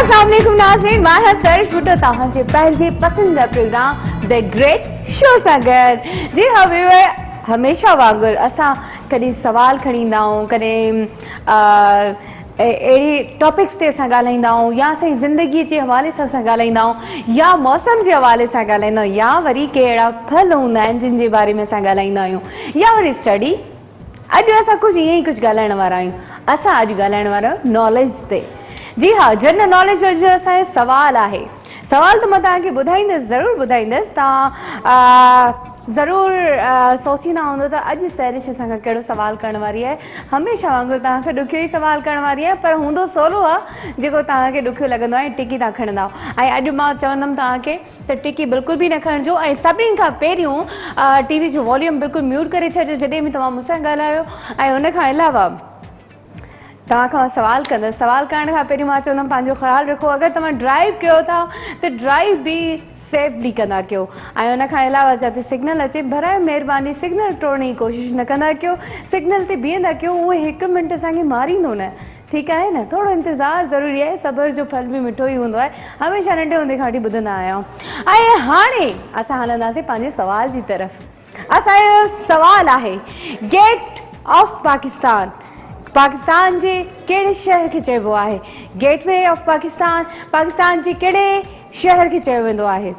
अस्सलाम वालेकुम नाज़रीन, मां है सर्श भुट्टो तव्हांजे पंहिंजे पसंदीदा प्रोग्राम द ग्रेट शो सां गॾु। जी हाँ व्यूअर, हमेशा वांगुरु असां कॾहिं सवाल खणी ईंदा आहियूं, कॾहिं अहिड़ी टॉपिक्स ते असां ॻाल्हाईंदा आहियूं, या असांजी ज़िंदगीअ जे हवाले सां असां ॻाल्हाईंदा आहियूं, या मौसम जे हवाले सां ॻाल्हाईंदा आहियूं, या वरी के अहिड़ा फल हूंदा आहिनि जिन जे बारे में असां ॻाल्हाईंदा आहियूं, या वरी स्टडी। अॼु असां कुझु ईअं ई कुझु ॻाल्हाइण वारा आहियूं। असां अॼु ॻाल्हाइण वारा आहियूं नॉलेज ते। जी हाँ, जनरल नॉलेज जो अॼु असांजो सुवालु आहे। सुवालु त मां तव्हांखे ॿुधाईंदसि, ज़रूरु ॿुधाईंदसि। तव्हां ज़रूरु सोचींदा हूंदो त अॼु सैरिश असांखां कहिड़ो सुवालु करण वारी आहे। हमेशह वांगुरु तव्हांखे ॾुखियो ई सुवालु करण वारी आहे, पर हूंदो सवलो आहे जेको तव्हांखे ॾुखियो लॻंदो आहे। टिकी तव्हां खणंदा। ऐं अॼु मां चवंदमि तव्हांखे त टिकी बिल्कुलु बि न खणिजो। ऐं सभिनी खां पहिरियों टीवी जो वॉल्यूम बिल्कुलु म्यूट करे छॾिजो जॾहिं बि तव्हां मूंसां ॻाल्हायो। ऐं उनखां अलावा तव्हां खां सवाल कंदसि। सवाल करण खां पहिरीं मां चवंदमि पंहिंजो ख़्यालु रखो। अगरि तव्हां ड्राइव कयो था त ड्राइव बि सेफली कंदा कयो। ऐं उनखां अलावा जिते सिग्नल अचे, बराए महिरबानी सिग्नल तोड़ण जी कोशिशि न कंदा कयो। सिग्नल ते बीहंदा कयो, उहे 1 मिंट असांखे मारींदो न। ठीकु आहे न? थोरो इंतज़ारु ज़रूरी आहे। सब्र जो फल बि मिठो ई हूंदो आहे। हमेशह नंढे हूंदे खां वठी ॿुधंदा आया आहियूं। ऐं हाणे असां हलंदासीं पंहिंजे सवाल जी तरफ़। असांजो सवालु आहे, गेट ऑफ पाकिस्तान पाकिस्तान जे कहिड़े शहर खे चइबो आहे? गेटवे ऑफ पाकिस्तान पाकिस्तान जे कहिड़े शहर खे चयो वेंदो आहे?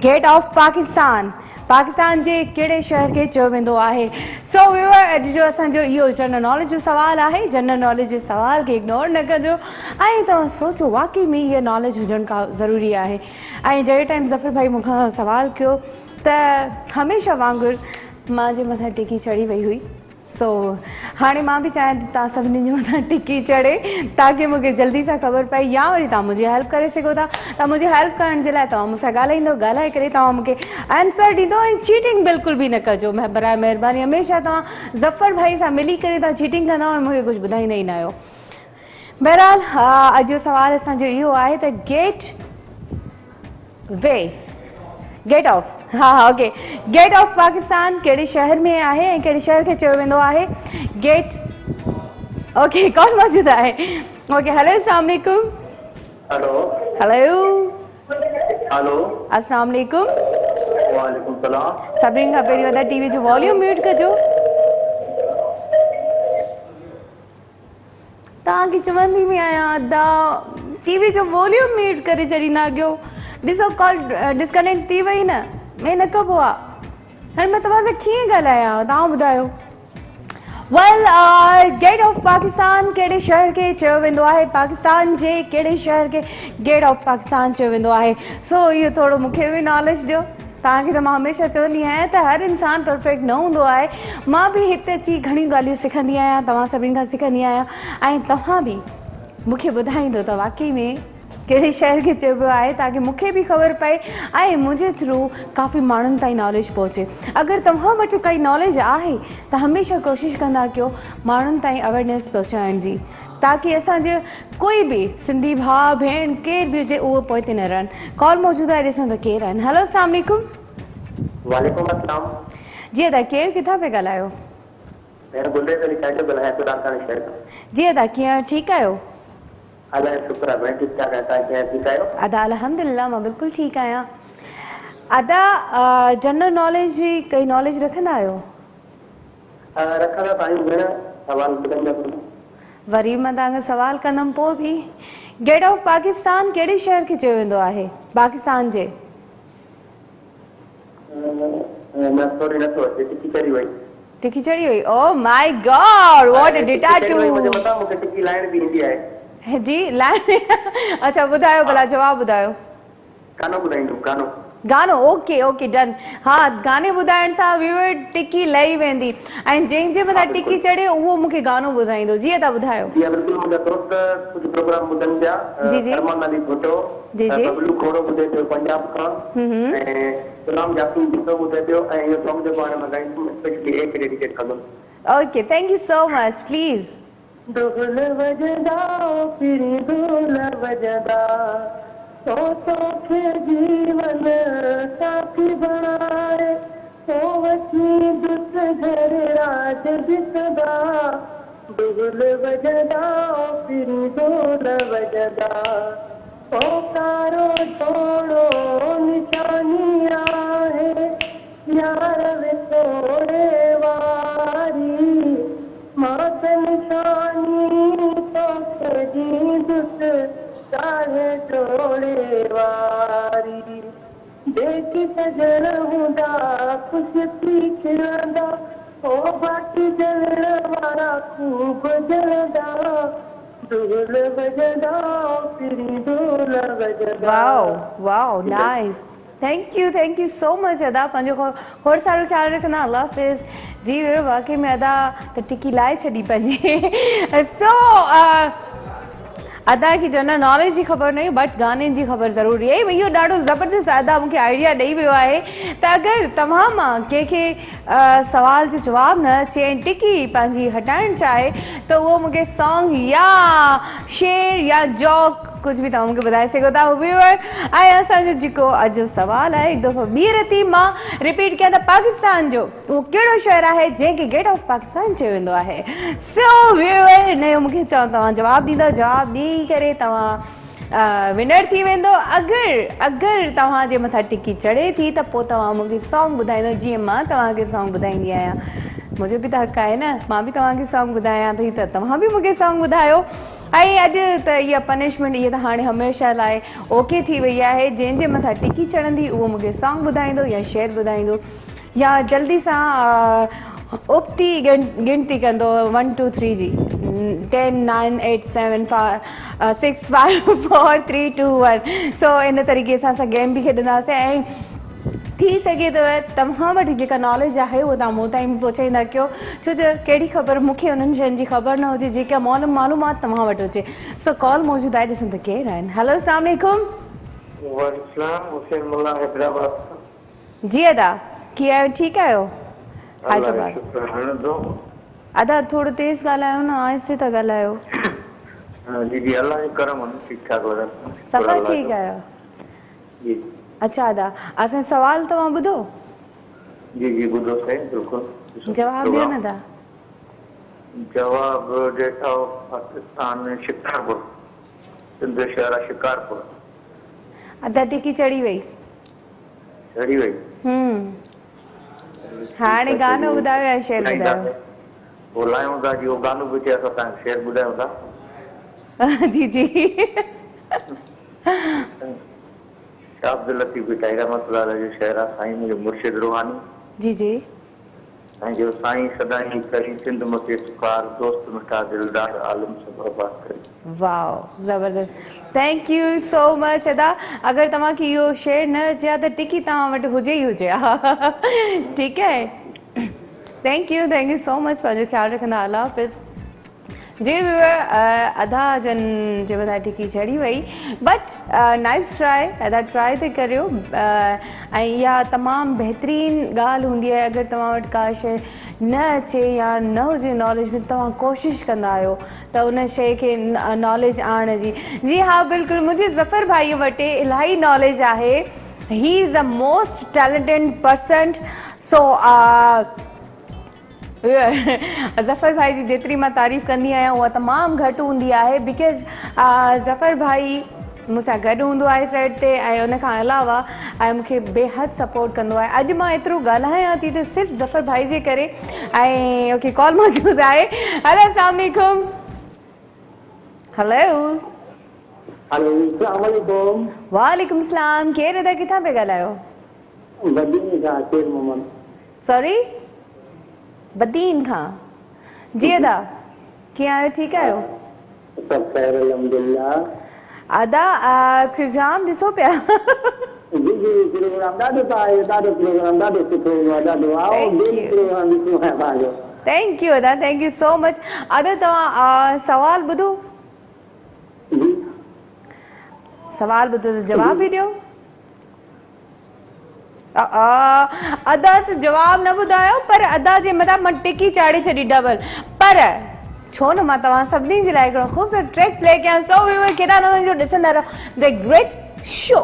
गेट ऑफ पाकिस्तान पाकिस्तान जे कहिड़े शहर खे चयो वेंदो आहे? सो व्यूअर, अॼु जो असांजो इहो जनरल नॉलेज जो सुवालु आहे। जनरल नॉलेज जे सुवाल खे इग्नोर न कजो। ऐं तव्हां सोचो, वाकई में इहा नॉलेज हुजणु का ज़रूरी आहे। ऐं जहिड़े टाइम ज़फ़र भाई मूंखां सुवालु कयो त हमेशह वांगुरु मां जे मथां टिकी चढ़ी वई हुई। सो हाणे मां बि चाहियां थी तव्हां सभिनी जे मथां टिकी चढ़े, ताकी मूंखे जल्दी सां ख़बर पए। या वरी तव्हां मुंहिंजी हेल्प करे सघो था। तव्हां मुंहिंजी हेल्प करण जे लाइ तव्हां मूंसां ॻाल्हाईंदो, ॻाल्हाए करे तव्हां मूंखे आंसर ॾींदो। ऐं चीटिंग बिल्कुलु बि न कजो। बराए महिरबानी हमेशह तव्हां ज़फ़र भाई सां मिली करे तव्हां चीटिंग कंदा ऐं मूंखे कुझु ॿुधाईंदा ई न आहियो। बहरहाल अॼु जो सवालु असांजो इहो आहे त gate of okay, gate of Pakistan कहिड़े शहर में आहे ऐं कहिड़े शहर खे चयो वेंदो आहे? गेट ओके, कौन मौजूद आहे? ओके, हेलो अस्सलाम वालेकुम। हेलो अस्सलाम वालेकुम। वालेकुम सलाम। सभिनी खां पहिरीं वॾा टीवी जो वॉल्यूम म्यूट कजो। तव्हांखे चवंदी बि आहियां अदा टीवी जो वॉल्यूम म्यूट करे छॾींदा कयो। ॾिसो, कॉल डिस्कनेक्ट थी वई न, में न कबो आहे। हाणे मां तव्हां सां कीअं ॻाल्हायां, तव्हां ॿुधायो। वेल, गेट ऑफ पाकिस्तान कहिड़े शहर खे चयो वेंदो आहे? पाकिस्तान जे कहिड़े शहर खे गेट ऑफ पाकिस्तान चयो वेंदो आहे? सो इहो थोरो मूंखे बि नॉलेज ॾियो। तव्हांखे त मां हमेशह चवंदी आहियां त हर इंसानु परफेक्ट न हूंदो आहे। मां बि हिते अची घणियूं ॻाल्हियूं सिखंदी आहियां, तव्हां सभिनी खां सिखंदी आहियां। ऐं तव्हां बि मूंखे ॿुधाईंदो त वाकई में कहिड़े शहर खे चइबो आहे, ताकी मूंखे बि ख़बर पए ऐं मुंहिंजे थ्रू काफ़ी माण्हुनि ताईं नॉलेज पहुचे। अगरि तव्हां वटि काई नॉलेज आहे त हमेशह कोशिशि कंदा कयो माण्हुनि ताईं अवेयरनेस पहुचाइण जी, ताकी असांजो कोई बि सिंधी भाउ भेण केर बि हुजे उहो पोइते न रहनि। कॉल मौजूदु आहे, ॾिसां त केरु आहिनि। हेलो अस्सलाम वालेकुम। वालेकुम अस्सलाम। जी अदा, केरु किथां पिया ॻाल्हायो? जी अदा, कीअं ठीकु आहियो? अदा अल्हम्दुलिल्लाह, मां बिल्कुलु ठीकु आहियां। अदा, जनरल नॉलेज जी कई नॉलेज रखंदा आहियो? वरी मां तव्हांखां सवाल कंदमि पोइ बि। गेट ऑफ पाकिस्तान कहिड़े शहर खे चयो वेंदो आहे पाकिस्तान जे? टिकी चढ़ी वई। Oh my god, what a detective. जी लाइन अच्छा, ॿुधायो भला, जवाबु ॿुधायो। गानो। Okay okay, done. हा, गाने ॿुधाइण सां व्यूअर टिकी लही वेंदी, ऐं जंहिंजे मथां टिकी चढ़े उहो मूंखे गानो ॿुधाईंदो। जी तव्हां ॿुधायो। जी जी जी जी। Okay, thank you so much. Please. ढोल वजदा फिर ढोल वजदा, तो खे जीवन साथी बनाए, तो वसी दुख घर राज दिसदा, दुगुल वजदा फिर डोल वजदा ओ तारो छोड़ो निशानिया है यार वे तोड़े वारी मात निशानी तो जी दुस चाहे जोड़े वारी देखी सजण हूंदा ख़ुशि थी खिलंदा ओ बाटी जलण वारा खूब जलंदा दुगुल वजदा फिरी डोल वजदा wow nice thank you so much अदा पंहिंजो खोड़ सारो ख्याल रखंदा अल्लाह हाफ़िज़ जी वाकई में अदा त टिकी लाए छॾी पंहिंजी सो अदा की जनरल नॉलेज जी ख़बर नहीं बट गाने जी ख़बर ज़रूरी है इहो ॾाढो ज़बरदस्त अदा मूंखे आइडिया ॾेई वियो आहे त अगरि तव्हां मां कंहिंखे सवाल जो जवाबु न अचे ऐं टिकी पंहिंजी हटाइणु चाहे त उहो मूंखे सॉन्ग या शेर या जोक कुछ भी तव्हां मूंखे ॿुधाए सघो था व्यूअर ऐं असांजो जेको अॼु जो सुवालु आहे हिकु दफ़ो ॿी रती मां रिपीट कयां त पाकिस्तान जो उहो कहिड़ो शहर आहे जंहिंखे गेट ऑफ पाकिस्तान चयो वेंदो आहे सो व्यूअर हिन जो मूंखे चओ तव्हां जवाबु ॾींदव जवाबु ॾेई करे तव्हां विनर थी वेंदो अगरि तव्हांजे मथां टिकी चढ़े थी त पोइ तव्हां मूंखे सॉन्ग ॿुधाईंदो जीअं मां तव्हांखे सॉन्ग ॿुधाईंदी आहियां मुंहिंजो बि त हक़ आहे न मां बि तव्हांखे सॉन्ग ॿुधायां थी त तव्हां बि मूंखे सॉन्ग ॿुधायो ऐं अॼु त इहा पनिशमेंट इहा त हाणे हमेशह लाइ ओके थी वई आहे जंहिंजे मथां टिकी चढ़ंदी उहो मूंखे सॉन्ग ॿुधाईंदो या शेर ॿुधाईंदो या जल्दी सां उक्ति गिनती कंदो 1 2 3 जी 10 9 8 7 6 5 4 3 2 1 सो इन तरीक़े सां असां गेम बि खेॾंदासीं ऐं थी सघे त तव्हां वटि जेका नॉलेज आहे उहा तव्हां मूं ताईं पहुचाईंदा कयो छो त कहिड़ी ख़बर मूंखे उन्हनि शयुनि जी ख़बर न हुजे जेका मालूमात तव्हां वटि हुजे सो कॉल मौजूदु आहे ॾिसूं त केरु आहिनि हेलो अस्सलाम वालेकुम जी अदा कीअं आहियो ठीकु आहियो अदा थोरो तेज़ ॻाल्हायो न आहिस्ते था ॻाल्हायो सफ़ा ठीकु आहियो अच्छा अदा असांजो सवाल तव्हां ॿुधो जी ॿुधो सही बिल्कुलु जवाब ॾियो न था जवाब ॾेठो पाकिस्तान में शिकारपुर सिंध शहर आहे शिकारपुर अदा टिकी चढ़ी वई हाणे गानो ॿुधायो या शेर ॿुधायो ॿुधायूं था जी उहो गानो बि चए असां तव्हांखे शेर ॿुधायूं था जी अब्दुल लतीफ टाइगर रहमतुल्लाह अलैह जो शहर आहे साईं मुंहिंजो मुर्शिद रूहानी जी ऐं जो साईं सदाईं करी सिंध मथे सुकार दोस्त मिठा दिलदार आलम सब आबाद करे वाओ ज़बरदस्त थैंक यू सो मच अदा अगरि तव्हांखे इहो शेर न अचे हा त टिकी तव्हां वटि हुजे ई हुजे हा ठीकु आहे थैंक यू सो मच पंहिंजो ख़्यालु रखंदा अल्लाह हाफ़िज़ जी अदा जन जे मथां टिकी चढ़ी वई बट नाइस ट्राई अदा ट्राई ते करियो ऐं इहा तमामु बहितरीनु ॻाल्हि हूंदी आहे अगरि तव्हां वटि का शइ न अचे या न हुजे नॉलेज में तव्हां कोशिशि कंदा आहियो त उन शइ खे नॉलेज आणण जी हा बिल्कुलु मुंहिंजे ज़फ़र भाई वटि इलाही नॉलेज आहे he is the most talented person so Zafar भाई जी जेतिरी मां तारीफ़ कंदी आहियां उहा तमामु घटि हूंदी आहे बिकॉज़ ज़फ़र भाई मूंसां गॾु हूंदो आहे साइड ते ऐं उन खां अलावा ऐं मूंखे बेहद सपोर्ट कंदो आहे अॼु मां एतिरो ॻाल्हायां थी त सिर्फ़ु ज़फ़र भाई जे करे ऐं ओके कॉल मौजूदु आहे हेलो अस्सलाम वालेकुम हेलो वालेकुम सलाम केरु अदा किथां पिया ॻाल्हायो सॉरी बदीन खां जी अदा कीअं आहियो ठीकु आहियो सब खैर अल्हम्दुलिल्लाह अदा प्रोग्राम ॾिसो पिया जी प्रोग्राम ॾाढो प्रोग्राम ॾाढो सुठो ॾाढो आओ प्रोग्राम ॾिसो है तव्हांजो थैंक यू अदा थैंक यू सो मच अदा तव्हां सवाल ॿुधो सवाल ॿुधो त जवाब बि ॾियो अदा त जवाब न ॿुधायो पर अदा जे मथां मां टिकी चाढ़े छॾी डबल पर छो न मां तव्हां सभिनी जे लाइ हिकिड़ो ख़ूबसूरत ट्रैक प्ले कयां सो व्यूअर केॾा न वञो ॾिसंदा रहो the great show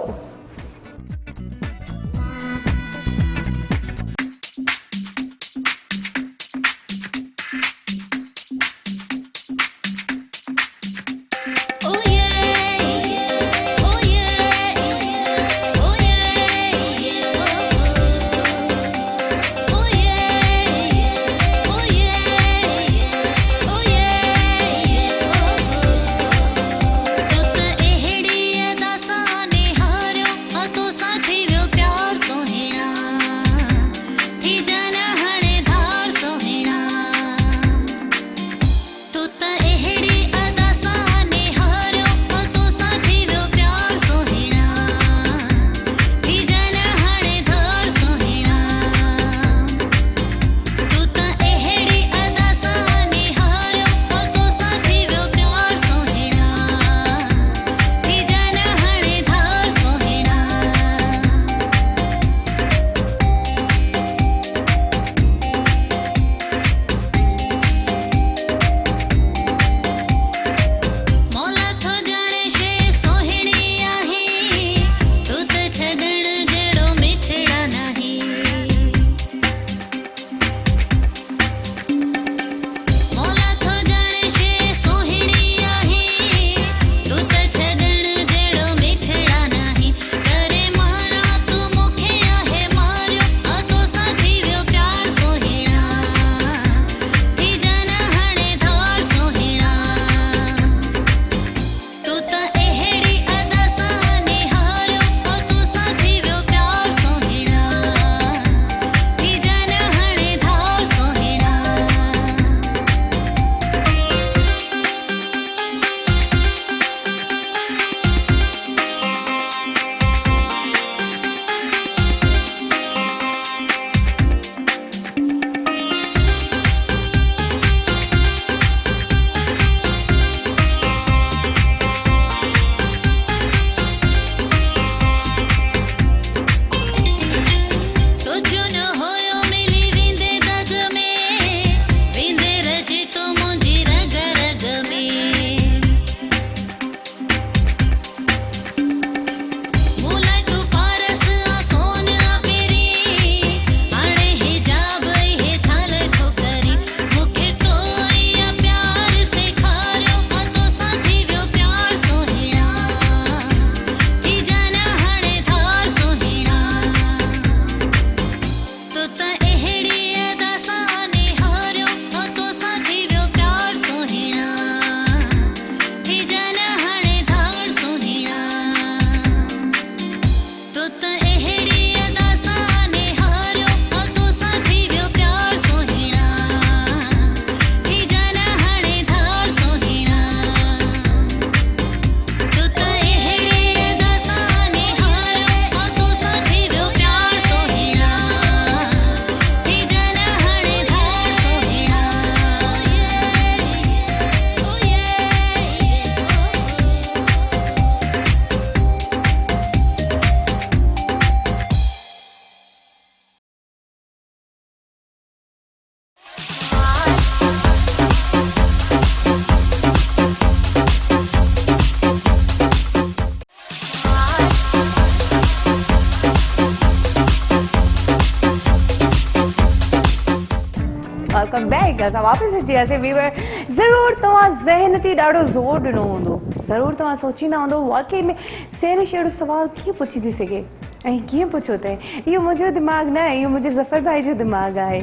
welcome back. असां वापसि अची वियासीं। वीवर ज़रूरु तव्हां ज़हन ते ॾाढो ज़ोर ॾिनो हूंदो, ज़रूरु तव्हां सोचींदा हूंदो वाकई में सेरिश अहिड़ो सुवाल कीअं पुछी थी सघे ऐं कीअं पुछो अथई। इहो मुंहिंजो दिमाग़ु न आहे, इहो मुंहिंजे ज़फ़र भाई जो दिमाग़ु आहे।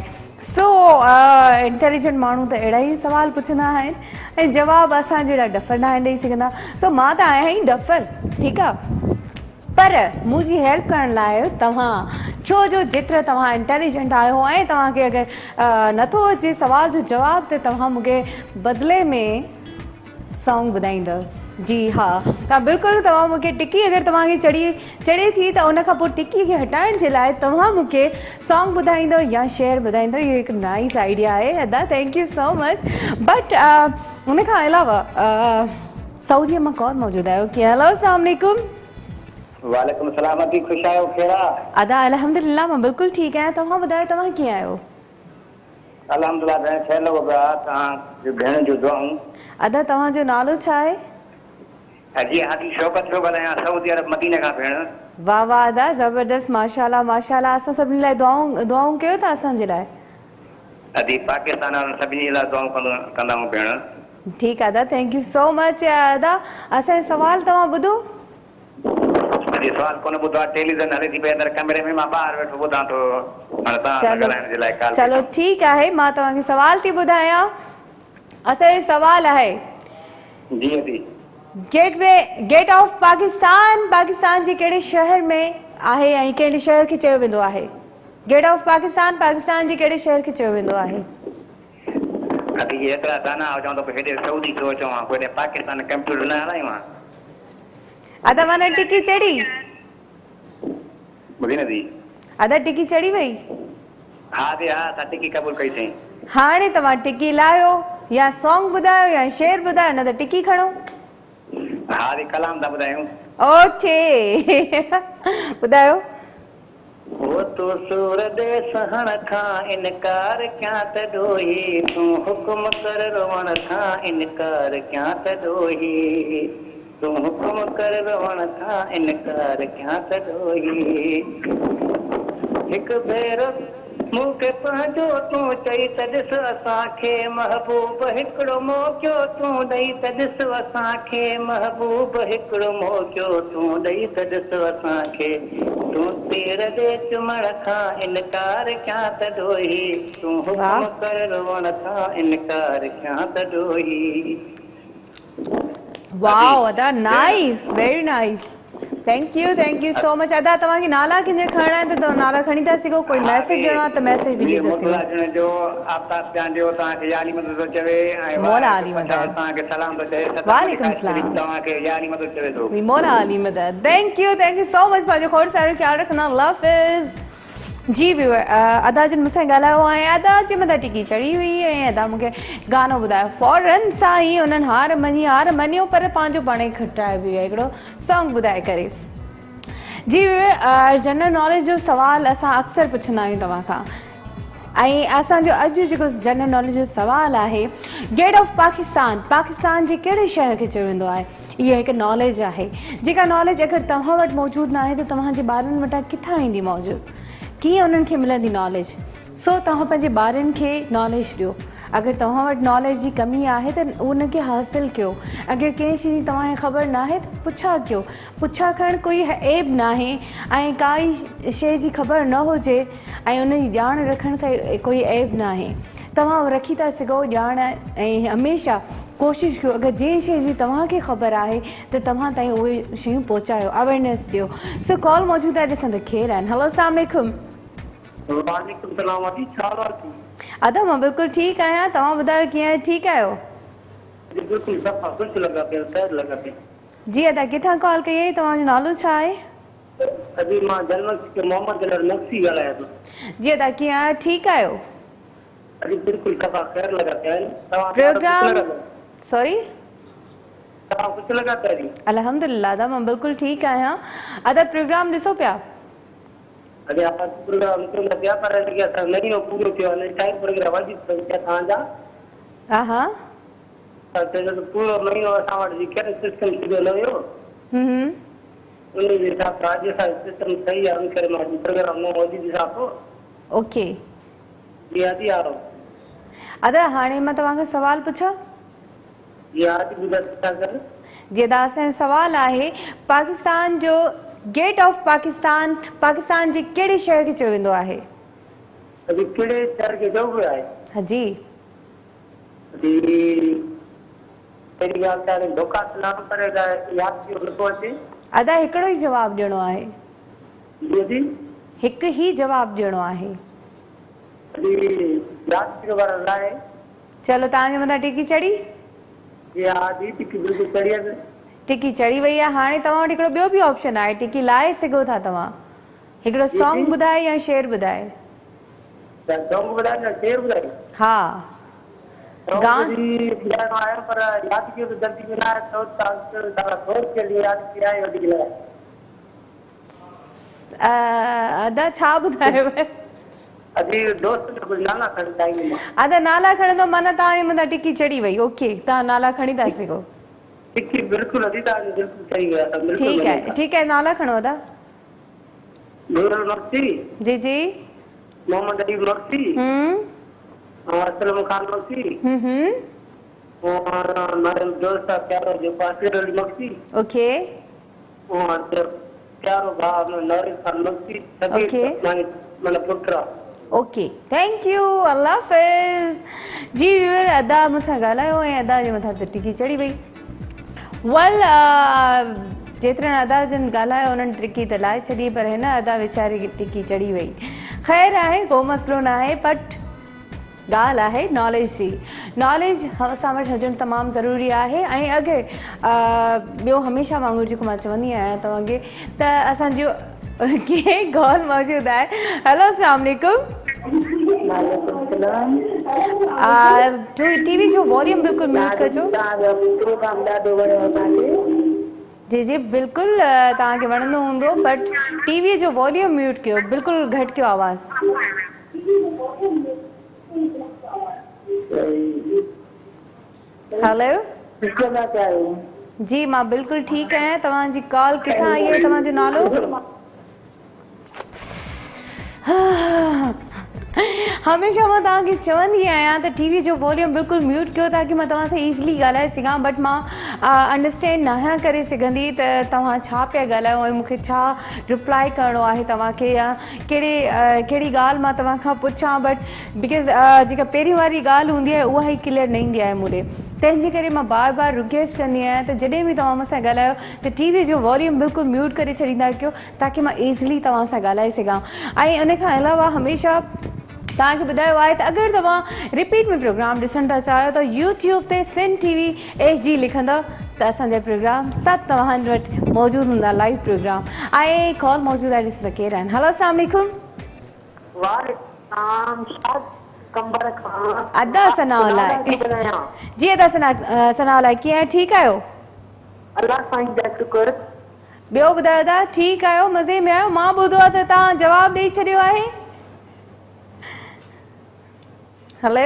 सो इंटेलिजेंट माण्हू त अहिड़ा ई सुवाल पुछंदा आहिनि ऐं जवाबु असां जहिड़ा डफर न आहिनि ॾेई सघंदा। सो मां त आहियां ई डफर, ठीकु आहे, पर मुंहिंजी हेल्प करण लाइ तव्हां, छो जो जेतिरा तव्हां इंटेलिजेंट आहियो ऐं तव्हांखे अगरि नथो अचे सुवाल जो जवाबु त तव्हां मूंखे बदिले में सॉन्ग ॿुधाईंदव। जी हा, तव्हां बिल्कुलु, तव्हां मूंखे टिकी अगरि तव्हांखे चढ़े थी त उन खां पोइ टिकीअ खे हटाइण जे लाइ तव्हां मूंखे सॉन्ग ॿुधाईंदव या शेयर ॿुधाईंदव। इहो हिकु नाइस आइडिया आहे अदा, thank you so much. But उन खां अलावा सऊदीअ मां कौन मौजूदु आहियो? कीअं? हेलो, अस्सलाम वालेकुम। वालेकुम सलाम। अभी खुश आयो केड़ा? अदा अल्हम्दुलिल्लाह, मां बिल्कुलु ठीकु आहियां। तव्हां ॿुधायो, तव्हां कीअं आहियो? अल्हम्दुलिल्लाह भेण, ठहियल हो पिया। तव्हां जो भेण जो दुआऊं। अदा तव्हांजो नालो छा आहे? जी हादी शौकत पियो ॻाल्हायां, सऊदी अरब मदीने खां भेण। वाह वाह अदा, ज़बरदस्त, माशाल्लाह माशाल्लाह। असां सभिनी लाइ दुआऊं कयो था असांजे लाइ। अदी पाकिस्तान वारनि सभिनी लाइ दुआऊं कंदा आहियूं भेण। ठीकु आहे अदा, थैंक यू सो मच। अदा असांजो सवाल तव्हां ॿुधो? अदी सवाल कोन ॿुधो आहे, टेलीविज़न हले थी पई अंदरि कमरे में, मां ॿाहिरि वेठो ॿुधां थो। हाणे तव्हां सां ॻाल्हाइण जे लाइ कॉल कई। चलो ठीकु आहे, मां तव्हांखे सवाल थी ॿुधायां। असांजो सवाल आहे, जी अदी, गेट ऑफ पाकिस्तान पाकिस्तान जे कहिड़े शहर में आहे ऐं कहिड़े शहर खे चयो वेंदो आहे? गेट ऑफ पाकिस्तान पाकिस्तान जे कहिड़े शहर खे चयो वेंदो आहे? अदी एतिरा दाना हुजऊं त हेॾे सऊदी छो चवां, हेॾे पाकिस्तान कंप्यूटर न हलायूं हां। अदा माना टिकी चढ़ी? ॿुधी नथी? अदा टिकी चढ़ी वई? हा दे हा, असां टिकी क़बूल कई अथई। हाणे तव्हां टिकी लाहियो या सॉन्ग ॿुधायो या शेर ॿुधायो, न त टिकी खणो। हा दे, कलाम था ॿुधायूं। ओके ॿुधायो। वो तो सूर दे सहण खां इनकार क्या त ॾोही, तूं हुकुम कर रवण खां इनकार क्या त ॾोही, तूं हुकुम कर रवण खां इनकार क्या त ॾोही। हिकु भेरो मूंखे पंहिंजो तूं चई त ॾिस असांखे महबूब हिकिड़ो मौक़ो तूं ॾेई त ॾिस असांखे महबूब हिकिड़ो मौक़ो तूं ॾेई त ॾिस असांखे, तूं तीर ॾे चुमण खां इनकार क्या त ॾोही, तूं हुकुम कर रवण खां इनकार क्या त ॾोही। वाओ अदा, nice, very nice, thank you so much. अदा तव्हांखे नाला कंहिंजा खणणा आहिनि त तव्हां नाला खणी था सघो, कोई मैसेज ॾियणो आहे त मैसेज बि ॾेई था सघो। जो आफ्ताब जान जो तव्हांखे यारी मदद थो चवे ऐं मौला अली मदद तव्हांखे सलाम थो चवे। वालेकुम सलाम। तव्हांखे यारी मदद चवे थो। मौला अली मदद, थैंक यू सो मच। पंहिंजो खोड़ सारो ख्यालु रखंदा, अल्लाह हाफ़िज़। जी व्यूअर, अदा जिन मूंसां ॻाल्हायो आहे, अदा जे मथां टिकी चढ़ी हुई ऐं अदा मूंखे गानो ॿुधायो। फौरन सां ई उन्हनि हार मञियो, पर पंहिंजो पाण ई खटाए बि हिकिड़ो सॉन्ग ॿुधाए करे। जी व्यूअर, जनरल नॉलेज जो सुवाल असां अक्सर पुछंदा आहियूं तव्हां खां, ऐं असांजो अॼु जेको जनरल नॉलेज जो सुवाल आहे, गेट ऑफ पाकिस्तान जे कहिड़े शहर खे चयो वेंदो आहे? इहो हिकु नॉलेज आहे, जेका नॉलेज अगरि तव्हां वटि मौजूदु न आहे त तव्हांजे ॿारनि वटां किथां ईंदी मौजूदु, कीअं उन्हनि खे मिलंदी नॉलेज? सो तव्हां पंहिंजे ॿारनि खे नॉलेज ॾियो। अगरि तव्हां वटि नॉलेज जी कमी आहे त उनखे हासिलु कयो। अगरि कंहिं शइ जी तव्हांखे ख़बर न आहे त पुछा कयो। पुछा करणु कोई ऐब न आहे, ऐं काई शइ जी ख़बर न हुजे ऐं उनजी ॼाण रखण कोई ऐब न आहे। तव्हां रखी था सघो ॼाण, ऐं हमेशह कोशिशि कयो अगरि जंहिं शइ जी तव्हांखे ख़बर आहे त तव्हां ताईं उहे शयूं पहुचायो, अवेयरनेस ॾियो। सो कॉल मौजूदु आहे, ॾिसंदो ख़ैरु आहिनि। हेलो, अस्सलाम वालेकुम। वालेकुम सलाम। अदा मां बिल्कुलु ठीकु आहियां, तव्हां ॿुधायो कीअं आहियो? ठीकु आहियो? बिल्कुलु सफ़ा ख़ुशि लॻा पिया, ख़ैर लॻा पिया। जी अदा, किथां कॉल कई आहे? तव्हांजो नालो छा आहे? अभी मां जनरल मोहम्मद जनरल नक्सी ॻाल्हायां थो। जी अदा, कीअं आहियो? ठीकु आहियो? अभी बिल्कुलु सफ़ा ख़ैर लॻा पिया आहिनि। प्रोग्राम सॉरी तव्हां ख़ुशि लॻा पिया जी? अल्हम्दुलिल्लाह अदा, मां बिल्कुलु ठीकु आहियां। अदा प्रोग्राम ॾिसो पिया? अरे आप प्रोग्राम तो लॻिया पर लॻिया त नहीं हो पूरो थियो आहे, टाइम प्रोग्राम वाजी तव्हांजा। हा हा, त पूरो महीनो असां वटि जी कहिड़ो सिस्टम थी न हुयो, उन जे हिसाब सां अॼु असांजो सिस्टम सही आहे, उन करे मां प्रोग्राम न हुजी हिसाब पोइ ओके। जी आदि आ अदा हाणे मां तव्हांखे सवाल पुछां याद ॿुधाए करे जी अदा असांजो सवाल आहे पाकिस्तान जो गेट ऑफ पाकिस्तान पाकिस्तान जी कहिड़े शहर खे चयो वेंदो आहे अभी कहिड़े शहर खे चइबो आहे हाँ जी पहिरीं ॻाल्हि त हाणे धोखा सलाम करे यादि थियो नथो अचे अदा हिकिड़ो ई जवाबु ॾियणो आहे जी हिकु ई जवाबु ॾियणो आहे यादि थियो वारा लाइ चलो तव्हांजे मथां टिकी चढ़ी जी टिकी बिल्कुलु चढ़ी आहे टिकी चढ़ी वई आहे हाणे तव्हां वटि हिकिड़ो ॿियो बि ऑप्शन आहे टिकी लाहे सघो था तव्हां हिकिड़ो सॉन्ग ॿुधाए या शेर ॿुधाए सॉन्ग ॿुधाए न शेर ॿुधाए हा गान ॿुधाइणो आहे पर यादि कयो त जल्दी में न आहे तो तव्हां सोच के लिए यादि किया है वधीक लाइ अदा छा ॿुधायव अभी दोस्त जो कुछ नाला खणी चाहिए अदा नाला खणंदो माना तव्हांजे मथां टिकी चढ़ी वई ओके तव्हां नाला खणी था सघो टिकी बिल्कुलु अभी तक बिल्कुलु सही है ठीक है नाला खणो अदा नूरुल मक्सी जी जी मोहम्मद अली मक्सी असलम खान मक्सी और हमारे दोस्त प्यारो जो पासिर अली मक्सी ओके और प्यारो भाव नौरिस खान मक्सी ओके मन पुत्र ओके थैंक यू अल्लाह हाफिज़ जी व्यूअर अदा मूंसां ॻाल्हायो ऐं अदा जे मथां त टिकी चढ़ी वई वेल जेतिरनि अदा जन ॻाल्हायो उन्हनि टिकी त लाहे छॾी पर हिन अदा वीचारी टिकी चढ़ी वई ख़ैर आहे को मसइलो न आहे बट ॻाल्हि आहे नॉलेज जी नॉलेज असां वटि हुजणु तमामु ज़रूरी आहे ऐं अगरि ॿियो हमेशह वांगुरु जेको मां चवंदी आहियां तव्हांखे त असांजो के कॉल मौजूद है हेलो अस्सलाम वालेकुम टीवी जो वॉल्यूम बिल्कुल म्यूट कजो जी जी बिल्कुल तव्हांखे वणंदो हूंदो बट टीवी जो वॉल्यूम म्यूट कयो बिल्कुल घटि कयो आवाज़ हेलो जी मां बिल्कुल ठीक आहियां तव्हांजी कॉल किथां आई आहे तव्हांजो नालो हमेशह मां तव्हांखे चवंदी आहियां त टीवी जो वॉल्यूम बिल्कुलु म्यूट कयो ताकी मां तव्हां सां ईज़िली ॻाल्हाए सघां बट मां अंडरस्टैंड न करे सघंदी त तव्हां छा पिया ॻाल्हायो ऐं मूंखे छा रिप्लाई करिणो आहे तव्हांखे या कहिड़ी ॻाल्हि मां तव्हां खां पुछां बट बिकॉज़ जेका पहिरीं वारी ॻाल्हि हूंदी आहे उहा ई क्लियर न ईंदी आहे मूंखे तंहिंजे करे मां बार बार रिक्वेस्ट कंदी आहियां त जॾहिं बि तव्हां मूंसां ॻाल्हायो त टीवी जो वॉल्यूम बिल्कुलु म्यूट करे छॾींदा कयो ताकी मां ईज़िली तव्हां सां ॻाल्हाए सघां ऐं उन खां अलावा हमेशह तव्हांखे ॿुधायो आहे त अगरि तव्हां रिपीट में प्रोग्राम ॾिसणु था चाहियो त यूट्यूब ते सिंध टीवी HD लिखंदव त असांजा प्रोग्राम सभु तव्हां वटि मौजूदु हूंदा लाइव प्रोग्राम ऐं कॉल मौजूदु आहे ॾिसो त केरु आहिनि हेलो अस्सलाम वालेकुम अदा सनाउल्लाह जी अदा सनाउल्लाह कीअं ठीकु आहियो अल्लाह साईं जा शुक्र ॿियो ॿुधायो अदा ठीकु आहियो मज़े में आहियो मां ॿुधो आहे त तव्हां जवाबु ॾेई छॾियो आहे हेलो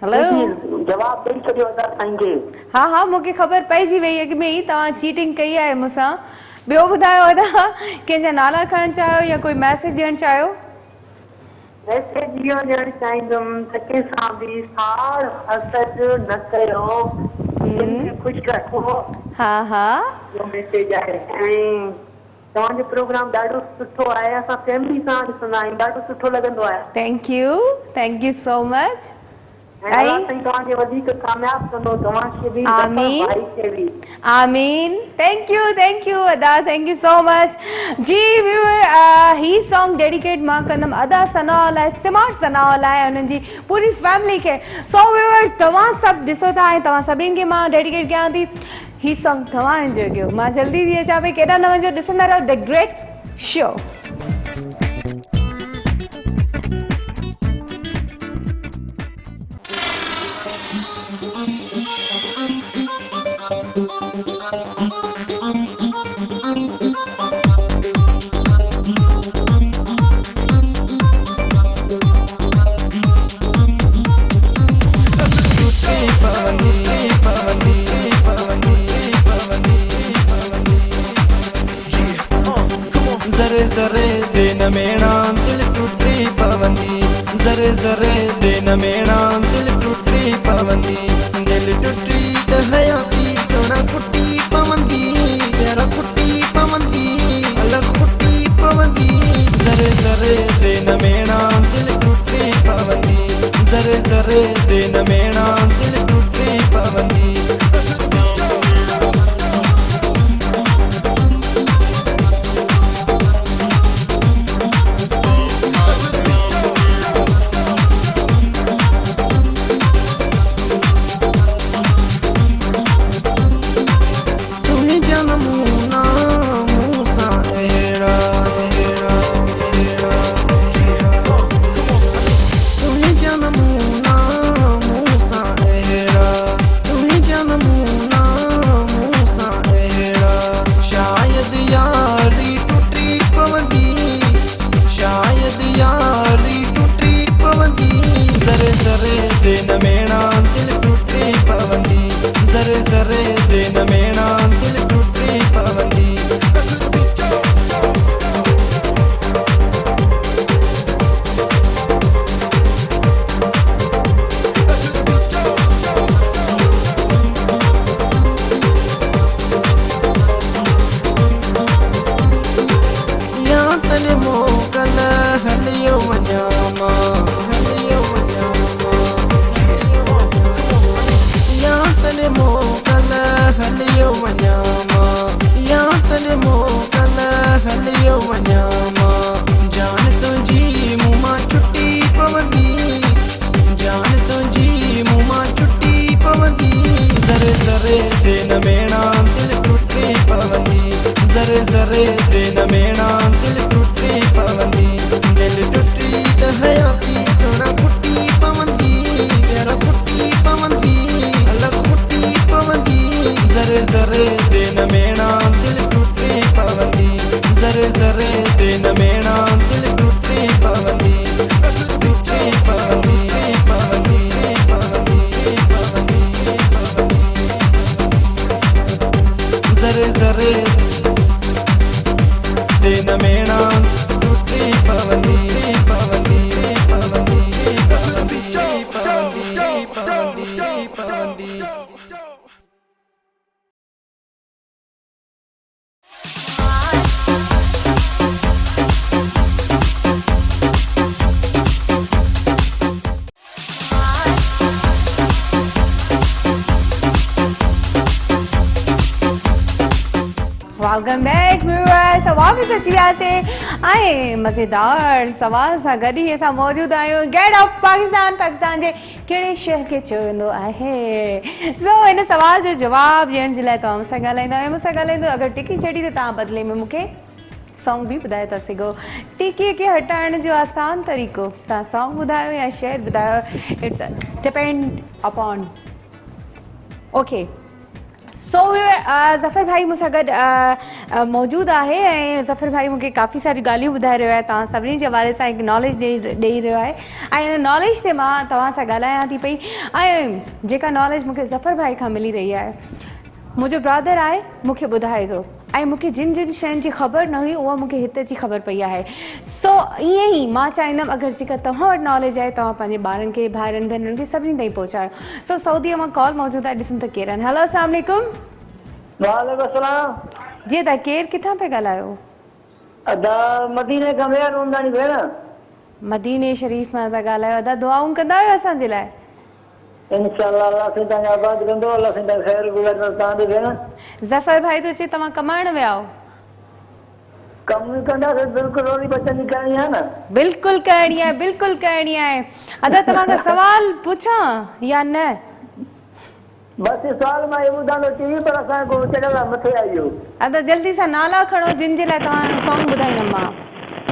हेलो जवाब ॾेई छॾियो अदा साईं खे हा हा मूंखे ख़बर पइजी वई अॻु में ई तव्हां चीटिंग कई आहे मूंसां ॿियो ॿुधायो अदा कंहिंजा नाला खणणु चाहियो या कोई मैसेज ॾियणु चाहियो मैसेज इहो ॾियणु चाहींदुमि त कंहिंसां बि साड़ हसद न कयो ख़ुशि रखो हा हा इहो मैसेज आहे ऐं तव्हांजो प्रोग्राम ॾाढो सुठो आहे असां फैमिली सां ॾिसंदा आहियूं ॾाढो सुठो लॻंदो आहे थैंक यू सो मच तव्हांखे वधीक कामयाबु कंदो तव्हांखे बि भाई खे बि आमीन थैंक यू अदा थैंक यू सो मच जी व्यूअर ही सॉन्ग डेडिकेट मां कंदमि अदा सनाउ लाइ स्मार्ट सनाउ लाइ उन्हनि जी पूरी फैमिली खे सो व्यूअर तव्हां सभु ॾिसो था ऐं तव्हां सभिनी खे मां डेडिकेट कयां थी ही सॉन्ग तव्हां एंजॉय कयो मां जल्दी थी अचां पई केॾा न वञो ॾिसंदा रहो द ग्रेट शो ज़रे ज़रे दिन मेणा दिल टूटी पवंदी ज़रे ज़रे दे न मेरा दिल टुटी पवंदी दिल टुटी त हयाती सोना कुटी पवंदी तेरा कुटी पवंदी अलग कुटी पवंदी ज़रे ज़रे दे न मेरा दिल टुटी पवंदी ज़रे ज़रे दे न मेरा दिल टुटी पवंदी ज़रे ज़रे दे न मेरा दिल टुटी पवंदी या तने मोकल हलियो वञामा हलियो वञामा या तने मोकल हलियो वञामा या तने मोकल हलियो वञामा जान तुंहिंजी मूं मां छुटी पवंदी जान तुंहिंजी मूं मां छुटी पवंदी ज़रे ज़रे दे न मेरा दिल टुटी पवंदी ज़रे ज़रे दे न मेरा दिल टुटी पवंदी दिल टुटी त हयाती सोना कुटी पवंदी तेरा कुटी पवंदी अलग कुटी पवंदी ज़रे ज़रे दे न मेरा दिल टुटी पवंदी ज़रे ज़रे दे न मेरा दिल टुटी पवंदी टुटी पवंदी पवंदी पवंदी पवंदी ज़रे ज़रे दे न मेरा टुटी पवंदी पवंदी पवंदी पवंदी पवंदी पवंदी पवंदी वेलकम बैक व्यूअर्स वापस अची वियासीं ऐं मज़ेदार सवाल सां गॾु ई असां मौजूदु आहियूं गेट ऑफ पाकिस्तान पाकिस्तान जे कहिड़े शहर खे चयो वेंदो आहे सो हिन सवाल जो जवाबु ॾियण जे लाइ तव्हां मूंसां ॻाल्हाईंदा ऐं मूंसां ॻाल्हाईंदो अगरि टिकी चढ़ी त तव्हां बदिले में मूंखे सॉन्ग भी ॿुधाए था सघो टिकीअ खे हटाइण जो आसान तरीक़ो तव्हां सॉन्ग ॿुधायो या शहर ॿुधायो it's depend upon okay so Zafar भाई मूंसां गॾु मौजूदु आहे ऐं ज़फ़र भाई मूंखे काफ़ी सारी ॻाल्हियूं ॿुधाए रहियो आहे तव्हां सभिनी जे हवाले सां हिकु नॉलेज ॾेई रहियो आहे ऐं हिन नॉलेज ते मां तव्हां सां ॻाल्हायां थी पई ऐं जेका नॉलेज मूंखे ज़फ़र भाई खां मिली रही आहे मुंहिंजो ब्रदर आहे मूंखे ॿुधाए थो ऐं मूंखे जिन जिन शयुनि जी ख़बर न हुई उहा मूंखे हिते जी ख़बर पई आहे सो ईअं ई मां चाहींदमि अगरि जेका तव्हां वटि नॉलेज आहे तव्हां पंहिंजे ॿारनि खे भाइरनि भेनरुनि खे सभिनी ताईं पहुचायो सो सऊदीअ मां कॉल मौजूदु आहे ॾिसूं त केरु आहिनि हेलो अस्सलाम वालेकुम वालेकुम सलाम जी त केरु किथां पिया ॻाल्हायो अदा मदीने खां मेहर हूंदानी भेण मदीने शरीफ़ मां था ॻाल्हायो अदा दुआऊं कंदा आहियो असांजे लाइ इंशाअल्लाह अल्लाह से तव्हांखे आबाद कंदो अल्लाह से तव्हांखे ख़ैर गुज़ारींदो तव्हांजी भेण ज़फ़र भाई तो चए तव्हां कमाइण विया हो कमु कंदासीं बिल्कुलु रोटी बचनि जी करणी आहे न बिल्कुलु करणी आहे अदा तव्हां खां सवाल पुछां या न बस सवाल मां इहो ॿुधां थो टीवी पर असांखे को चढ़ियल आहे मथे आई वियो अदा जल्दी सां नाला खणो जिन जे लाइ तव्हां सॉन्ग ॿुधाईंदमि मां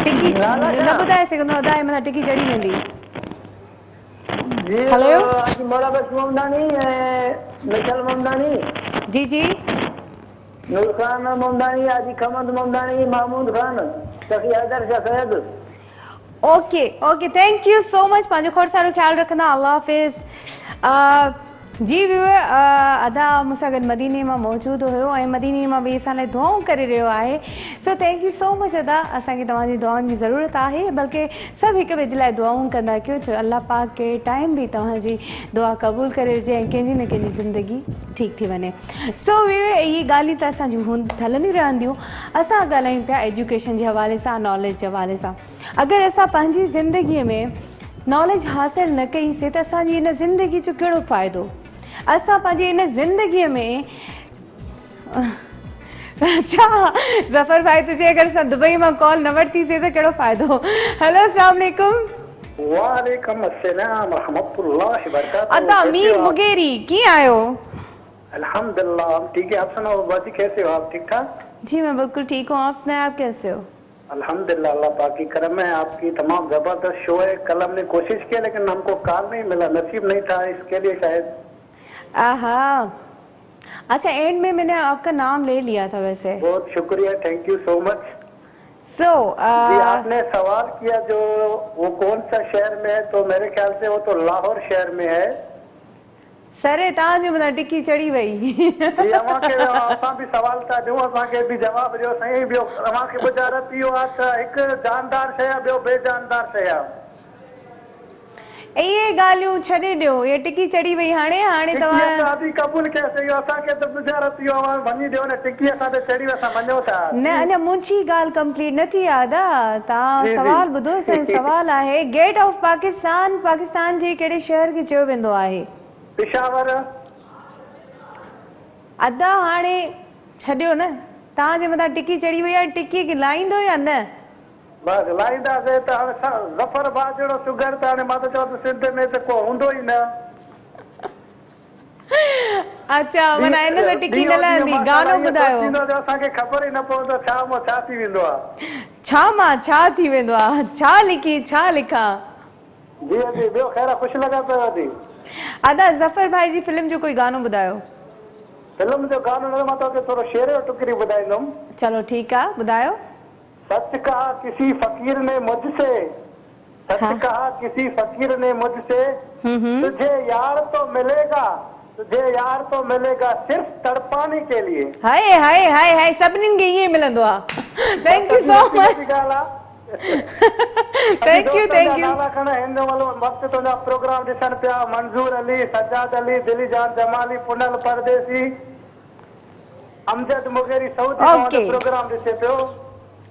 टिकी न ॿुधाए सघंदो अदा मथां टिकी चढ़ी वेंदी हेलो आज मोहब्बत मोमदानी मिशल मोमदानी जी जी नूर खान मोमदानी आजी खमद Momdani Mahmood Khan Safi Haider Shah Syed okay thank you so much पंहिंजो खोड़ सारो ख्याल रखंदा अल्लाह हाफ़िज़ जी व्यूअर अदा मूंसां गॾु मदीने मां मौजूदु हुयो ऐं मदीने मां बि असां लाइ दुआऊं करे रहियो आहे। So thank you so much अदा, असांखे तव्हांजी दुआउनि जी ज़रूरत आहे, बल्कि सभु हिक ॿिए जे लाइ दुआऊं कंदा कयो, छो अल्लाह पाक के टाइम बि तव्हांजी दुआ क़बूल करे हुजे ऐं कंहिंजी न कंहिंजी ज़िंदगी ठीकु थी वञे। सो व्यूअर इहे ॻाल्हियूं त असांजूं हलंदियूं रहंदियूं। असां ॻाल्हायूं पिया एजुकेशन जे हवाले सां, नॉलेज जे हवाले सां। अगरि असां पंहिंजी ज़िंदगीअ में नॉलेज हासिलु न कईसीं त असांजी इन ज़िंदगी जो कहिड़ो फ़ाइदो? असां पंहिंजी इन ज़िंदगीअ में अच्छा ज़फ़र भाई तुझे अगर असां दुबई मां कॉल न वरितीसीं त कहिड़ो फ़ाइदो? हेलो अस्सलाम वालेकुम। वालेकुम अस्सलाम रहमतुल्लाहि व बरकातहू। अदा मीर मुगेरी, कीअं आहियो? अल्हम्दुलिल्लाह हम ठीक है, आप सुनाओ बाजी कैसे हो आप? ठीक ठाक? जी मैं बिल्कुल ठीक हूँ, आप सुनाएं आप कैसे हो? अल्हम्दुलिल्लाह, अल्लाह पाक की करम है, आपकी तमाम जबरदस्त शो है। कल हमने कोशिश की लेकिन हमको कॉल नहीं मिला, नसीब नहीं था, इसके लिए शायद। आहा, अच्छा एंड में मैंने आपका नाम ले लिया था वैसे। बहुत शुक्रिया, थैंक यू सो मच। सो जी आपने सवाल किया जो वो कौन सा शहर में है, तो मेरे ख्याल से वो तो लाहौर शहर में है। सरे तव्हांजे मथां टिकी चढ़ी वई। जी असांखे असां बि सवाल था ॾियूं, असांखे बि जवाब ॾियो साईं। ॿियो असांखे ॿुधायो इहो आहे त हिकु जानदार शइ आहे, ॿियो बेजानदार शइ आहे। इहे ॻाल्हियूं छॾे ॾियो, ये टिकी चढ़ी वई। हाणे तव्हां शादी क़बूल कयोसीं, असांखे त गुज़ारत इहो वञी ॾियो न, टिकी असां ते चढ़ी असां वञो था। न अञा मुंहिंजी ॻाल्हि कंप्लीट न थी आहे अदा, तव्हां सवाल ॿुधो। सवाल आहे गेट ऑफ पाकिस्तान पाकिस्तान जे कहिड़े शहर खे चयो वेंदो आहे? पेशावर। अदा हाणे छॾियो न, तव्हांजे मथां टिकी चढ़ी वई आहे, टिकी खे लाहींदो या न? बस लाहींदासीं त हाणे ज़फ़र भाउ जहिड़ो शुगर त हाणे मां त चवां त सिंध में त को हूंदो ई न। अच्छा माना इन में टिकी न लहंदी। गानो ॿुधायो। असांखे ख़बर ई न पवंदो छा मां छा थी वेंदो आहे, छा मां छा थी वेंदो आहे, छा लिखी छा लिखां। जी जी ॿियो ख़ैर ख़ुशि लॻा पियो थी। अदा ज़फ़र भाई जी फिल्म जो कोई गानो ॿुधायो। फिल्म जो गानो न, मां तव्हांखे थोरो शेर जो टुकड़ी ॿुधाईंदुमि। चलो ठीक है ॿुधायो। सच कहा किसी फकीर ने मुझसे, सच कहा किसी फकीर ने मुझसे, तुझे यार तो मिलेगा, तुझे यार तो मिलेगा सिर्फ तड़पाने के लिए। हाय हाय हाय हाय सभिनीनि खे ईअं मिलंदो आहे। Thank you so much. Thank U thank U. वक्त तुंहिंजा प्रोग्राम ॾिसनि पिया, मंजूर अली, सजाद अली, दिली जान जमाली, पुनल परदेसी, अमजद मुगेरी सऊदी प्रोग्राम ॾिसे पियो।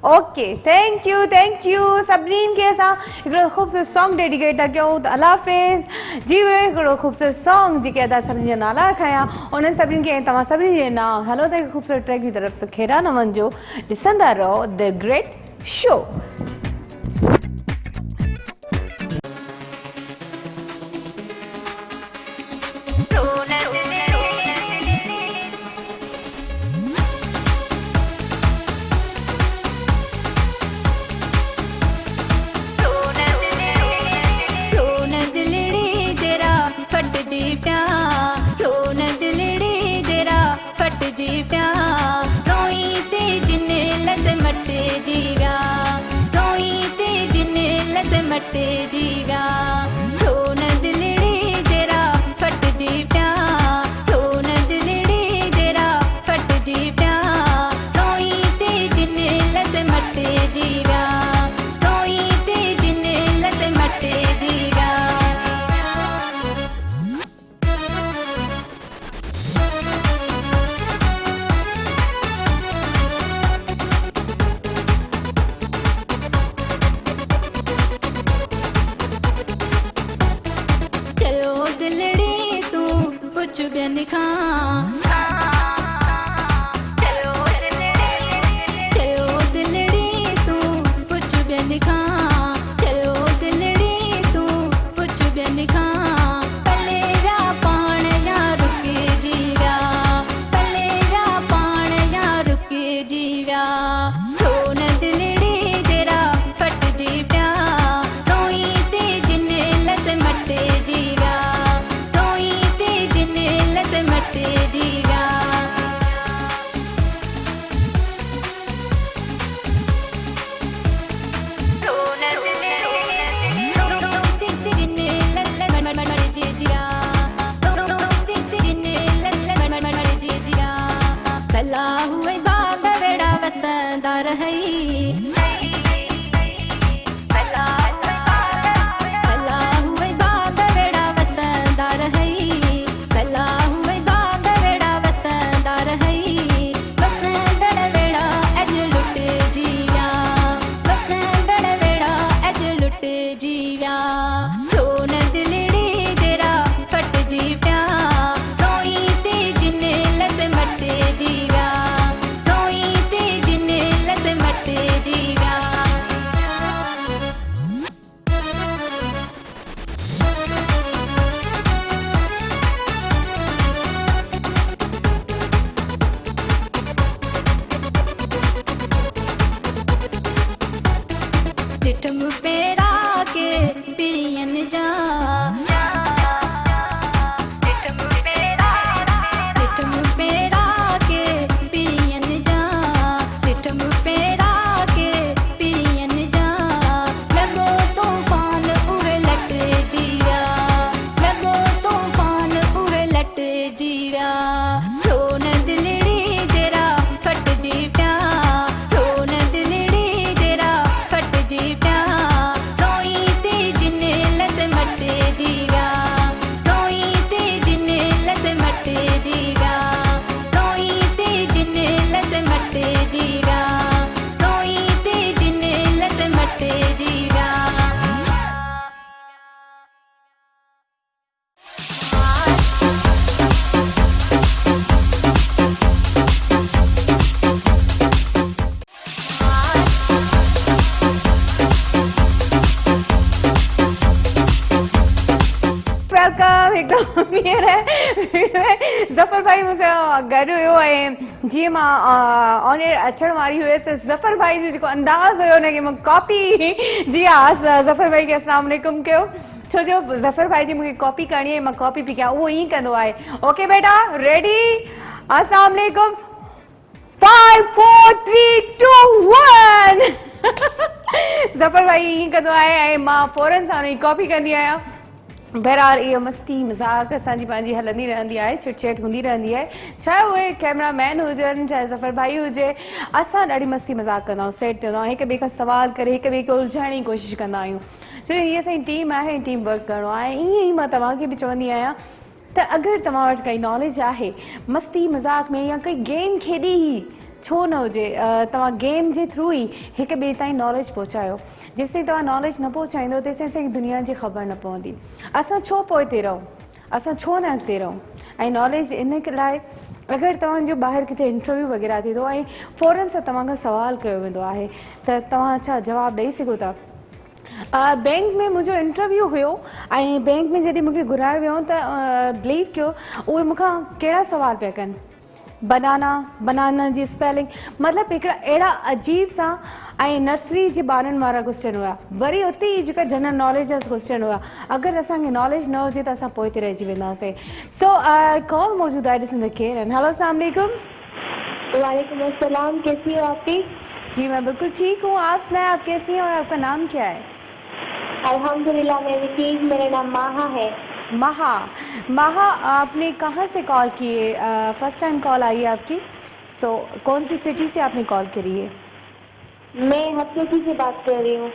ओके थैंक यू सभिनीनि खे असां हिकिड़ो ख़ूबसूरत सॉन्ग डेडिकेट था कयूं त अल्लाह हाफ़िज़। जी हिकिड़ो ख़ूबसूरत सॉन्ग जेके अदा सभिनी जा नाला खयां उन्हनि सभिनीनि खे तव्हां सभिनी जे नाम हलो त ख़ूबसूरत ट्रैक जी तरफ़ सां खेरा न वञिजो, ॾिसंदा रहो द ग्रेट शो। जीवा जा रिटम पेरा के पिरियन जा रिटम पेरा के पिरियन जा लगो तूफान उहे लट जीवा लगो तूफान उहे लट जीवा रोन दिलड़ी जरा फट जी प्या रोन दिलड़ी जरा फट जी प्या रोई ते जिने लस मट जीवा रोई ते जिने लस मट जीवा रोई ते जिने लस मट जीवा रोई ते जिने लस मट जीवा वेलकम एकदम हीअर ज़फ़र भाई मूंसां गॾु हुयो ऐं जीअं मां ऑन एयर अचण वारी हुयसि त ज़फ़र भाई जो जेको अंदाज़ हुयो हुनखे मां कॉपी जी आहे ज़फ़र भाई खे अस्सलाम वालेकुम कयो छो जो ज़फ़र भाई जी मूंखे कॉपी करणी आहे मां कॉपी पई कयां उहो ईअं कंदो आहे ओके बेटा रेडी अस्सलाम वालेकुम 5 4 3 2 1 ज़फ़र भाई ईअं कंदो आहे ऐं मां फौरन सां हुनजी कॉपी कंदी आहियां बहरहाल इहो मस्ती मज़ाक असांजी पंहिंजी हलंदी रहंदी आहे चिटचेट हूंदी रहंदी आहे चाहे उहे कैमरामैन हुजनि चाहे ज़फ़र भाई हुजे असां ॾाढी मस्ती मज़ाक कंदा आहियूं सेट ते हूंदा आहियूं हिक ॿिए खां सवाल करे हिक ॿिए खे उलझाइण जी कोशिशि कंदा आहियूं छो हीअ असांजी टीम आहे टीम वर्क करिणो आहे ईअं ई मां तव्हांखे बि चवंदी आहियां त अगरि तव्हां वटि काई नॉलेज आहे मस्ती मज़ाक में या कोई गेम खेॾी ई छो न हुजे तव्हां गेम जे थ्रू ई हिक ॿिए ताईं नॉलेज पहुचायो जेसिताईं तव्हां नॉलेज न पहुचाईंदो तेसिताईं असांखे दुनिया जी ख़बर न पवंदी असां छो पोइते रहूं असां छो न अॻिते रहूं ऐं नॉलेज इन लाइ अगरि तव्हांजो ॿाहिरि किथे इंटरव्यू वग़ैरह थिए थो ऐं फ़ौरन सां तव्हां खां सवाल कयो वेंदो आहे त तव्हां छा जवाबु ॾेई सघो था बैंक में मुंहिंजो इंटरव्यू हुयो ऐं बैंक में जॾहिं मूंखे घुरायो वियो त बिलीव कयो उहे मूंखां कहिड़ा सवाल पिया कनि बनाना जी स्पेलिंग मतिलबु हिकिड़ा अहिड़ा अजीब सां ऐं नर्सरी जे ॿारनि वारा क्वेश्चन हुआ वरी उते ई जेका जनरल नॉलेज जा क्वेश्चन हुआ अगरि असांखे नॉलेज न हुजे त असां पोइते रहिजी वेंदासीं सो कॉल मौजूद आहे ॾिसंदे केरु आहिनि हेलो अस्सलाम वालेकुम वालेकुम अस्सलाम कैसी हो आप भी जी मैं बिल्कुल ठीक हूँ आप सुनाएं आप कैसी हैं और आपका नाम क्या है अल्हम्दुलिल्लाह मैं भी ठीक मेरा नाम माहा है महा आपने कहाँ से कॉल की है फर्स्ट टाइम कॉल आई है आपकी सो कौन सी सिटी से आपने कॉल करी है मैं हसरती से बात कर रही हूँ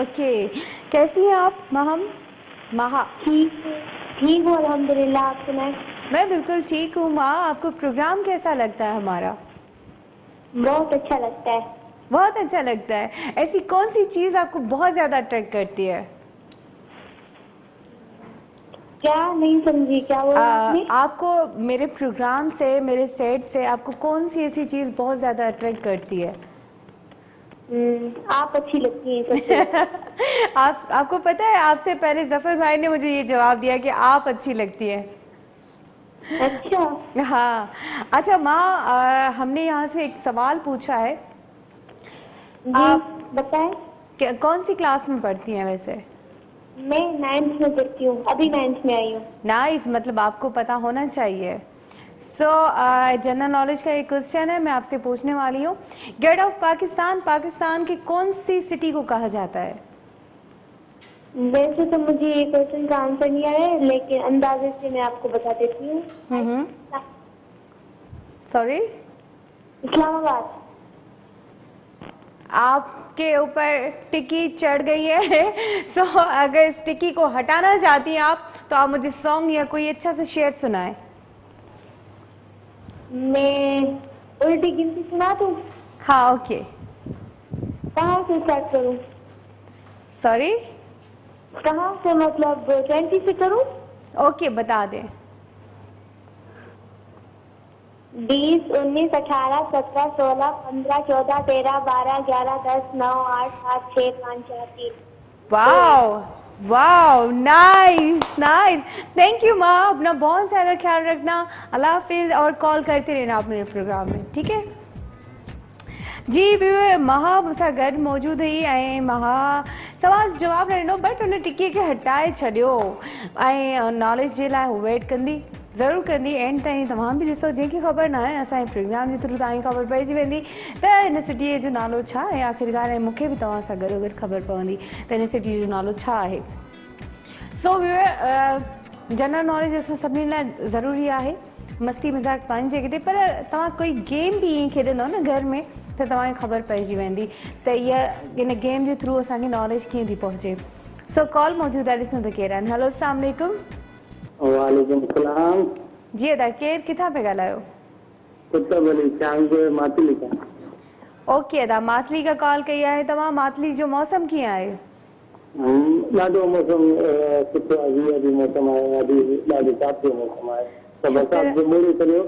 ओके कैसी हैं आप महा ठीक हूँ अल्हम्दुलिल्लाह आप सुनाएं मैं बिल्कुल ठीक हूँ माँ आपको प्रोग्राम कैसा लगता है हमारा बहुत अच्छा लगता है बहुत अच्छा लगता है ऐसी कौन सी चीज़ आपको बहुत ज़्यादा अट्रैक्ट करती है क्या नहीं समझी क्या बोला आपने आपको मेरे प्रोग्राम से मेरे सेट से आपको कौन सी ऐसी चीज़ बहुत ज़्यादा अट्रैक्ट करती है आप अच्छी लगती हैं सबसे आपको पता है आपसे पहले ज़फ़र भाई ने मुझे ये जवाब दिया कि आप अच्छी लगती है अच्छा हाँ अच्छा माँ हमने यहाँ से एक सवाल पूछा है जी बताएं कौन सी क्लास में पढ़ती हैं वैसे मैं 9th में पढ़ती हूँ अभी 9th में आई हूँ नाइस मतलब आपको पता होना चाहिए सो जनरल नॉलेज का एक क्वेश्चन है मैं आपसे पूछने वाली हूँ गेट ऑफ पाकिस्तान की कौन सी सिटी को कहा जाता है वैसे तो मुझे ये क्वेश्चन का आंसर नहीं आया है लेकिन अंदाजे से मैं आपको बता देती हूँ सॉरी इस्लामाबाद आपके ऊपर टिक्की चढ़ गई है सो अगर इस टिक्की को हटाना चाहती हैं आप तो आप मुझे सॉन्ग या कोई अच्छा सा शेर सुनाएं मैं उल्टी गिनती सुना दूं हाँ ओके कहाँ से स्टार्ट करूं सॉरी कहाँ से मतलब 20 से करूं ओके बता दें 20, 19, 18, 17, 16, 15, 14, 13, 12, 11, 10, 9, 8, 7, 6, 5, 4, 3 wow wow nice nice thank U माँ अपना बहुत सारा ख्याल रखना अल्लाह हाफिज़ और कॉल करते रहना आप मेरे प्रोग्राम में ठीक है जी व्यूअर महा मूंसां गॾु मौजूदु हुई ऐं महा सवाल जवाबु न ॾिनो बट हुन टिकीअ खे हटाए छॾियो ऐं नॉलेज जे लाइ हू वेट कंदी ज़रूरु कंदी एंड ताईं तव्हां बि ॾिसो जंहिंखे ख़बर न आहे असांजे प्रोग्राम जे थ्रू तव्हांखे ख़बर पइजी वेंदी त हिन सिटीअ जो नालो छा आहे आख़िरकार ऐं मूंखे बि तव्हां सां गॾो गॾु ख़बर पवंदी त हिन सिटी जो नालो छा आहे सो व्यूअर जनरल नॉलेज असां सभिनी लाइ ज़रूरी आहे मस्ती मज़ाक पंहिंजी जॻह ते पर तव्हां कोई गेम बि ईअं खेॾंदव न घर में त तव्हांखे ख़बर पइजी वेंदी त इहा इन गेम जे थ्रू असांखे नॉलेज कीअं थी पहुचे सो कॉल मौजूदु आहे ॾिसूं त केरु आहिनि हेलो अस्सलाम वालेकुम वालेकुम सलाम जी अदा केरु किथां पिया ॻाल्हायो कुतुब अली चांदपुर मातली का ओके अदा मातली का कॉल कई आहे तव्हां मातली जो मौसम कीअं आहे ॾाढो मौसम सुठो आहे वीह बि मौसम आहे ॾाढो ताज़ो मौसम आहे त बरसाति जो मोड़ी करियो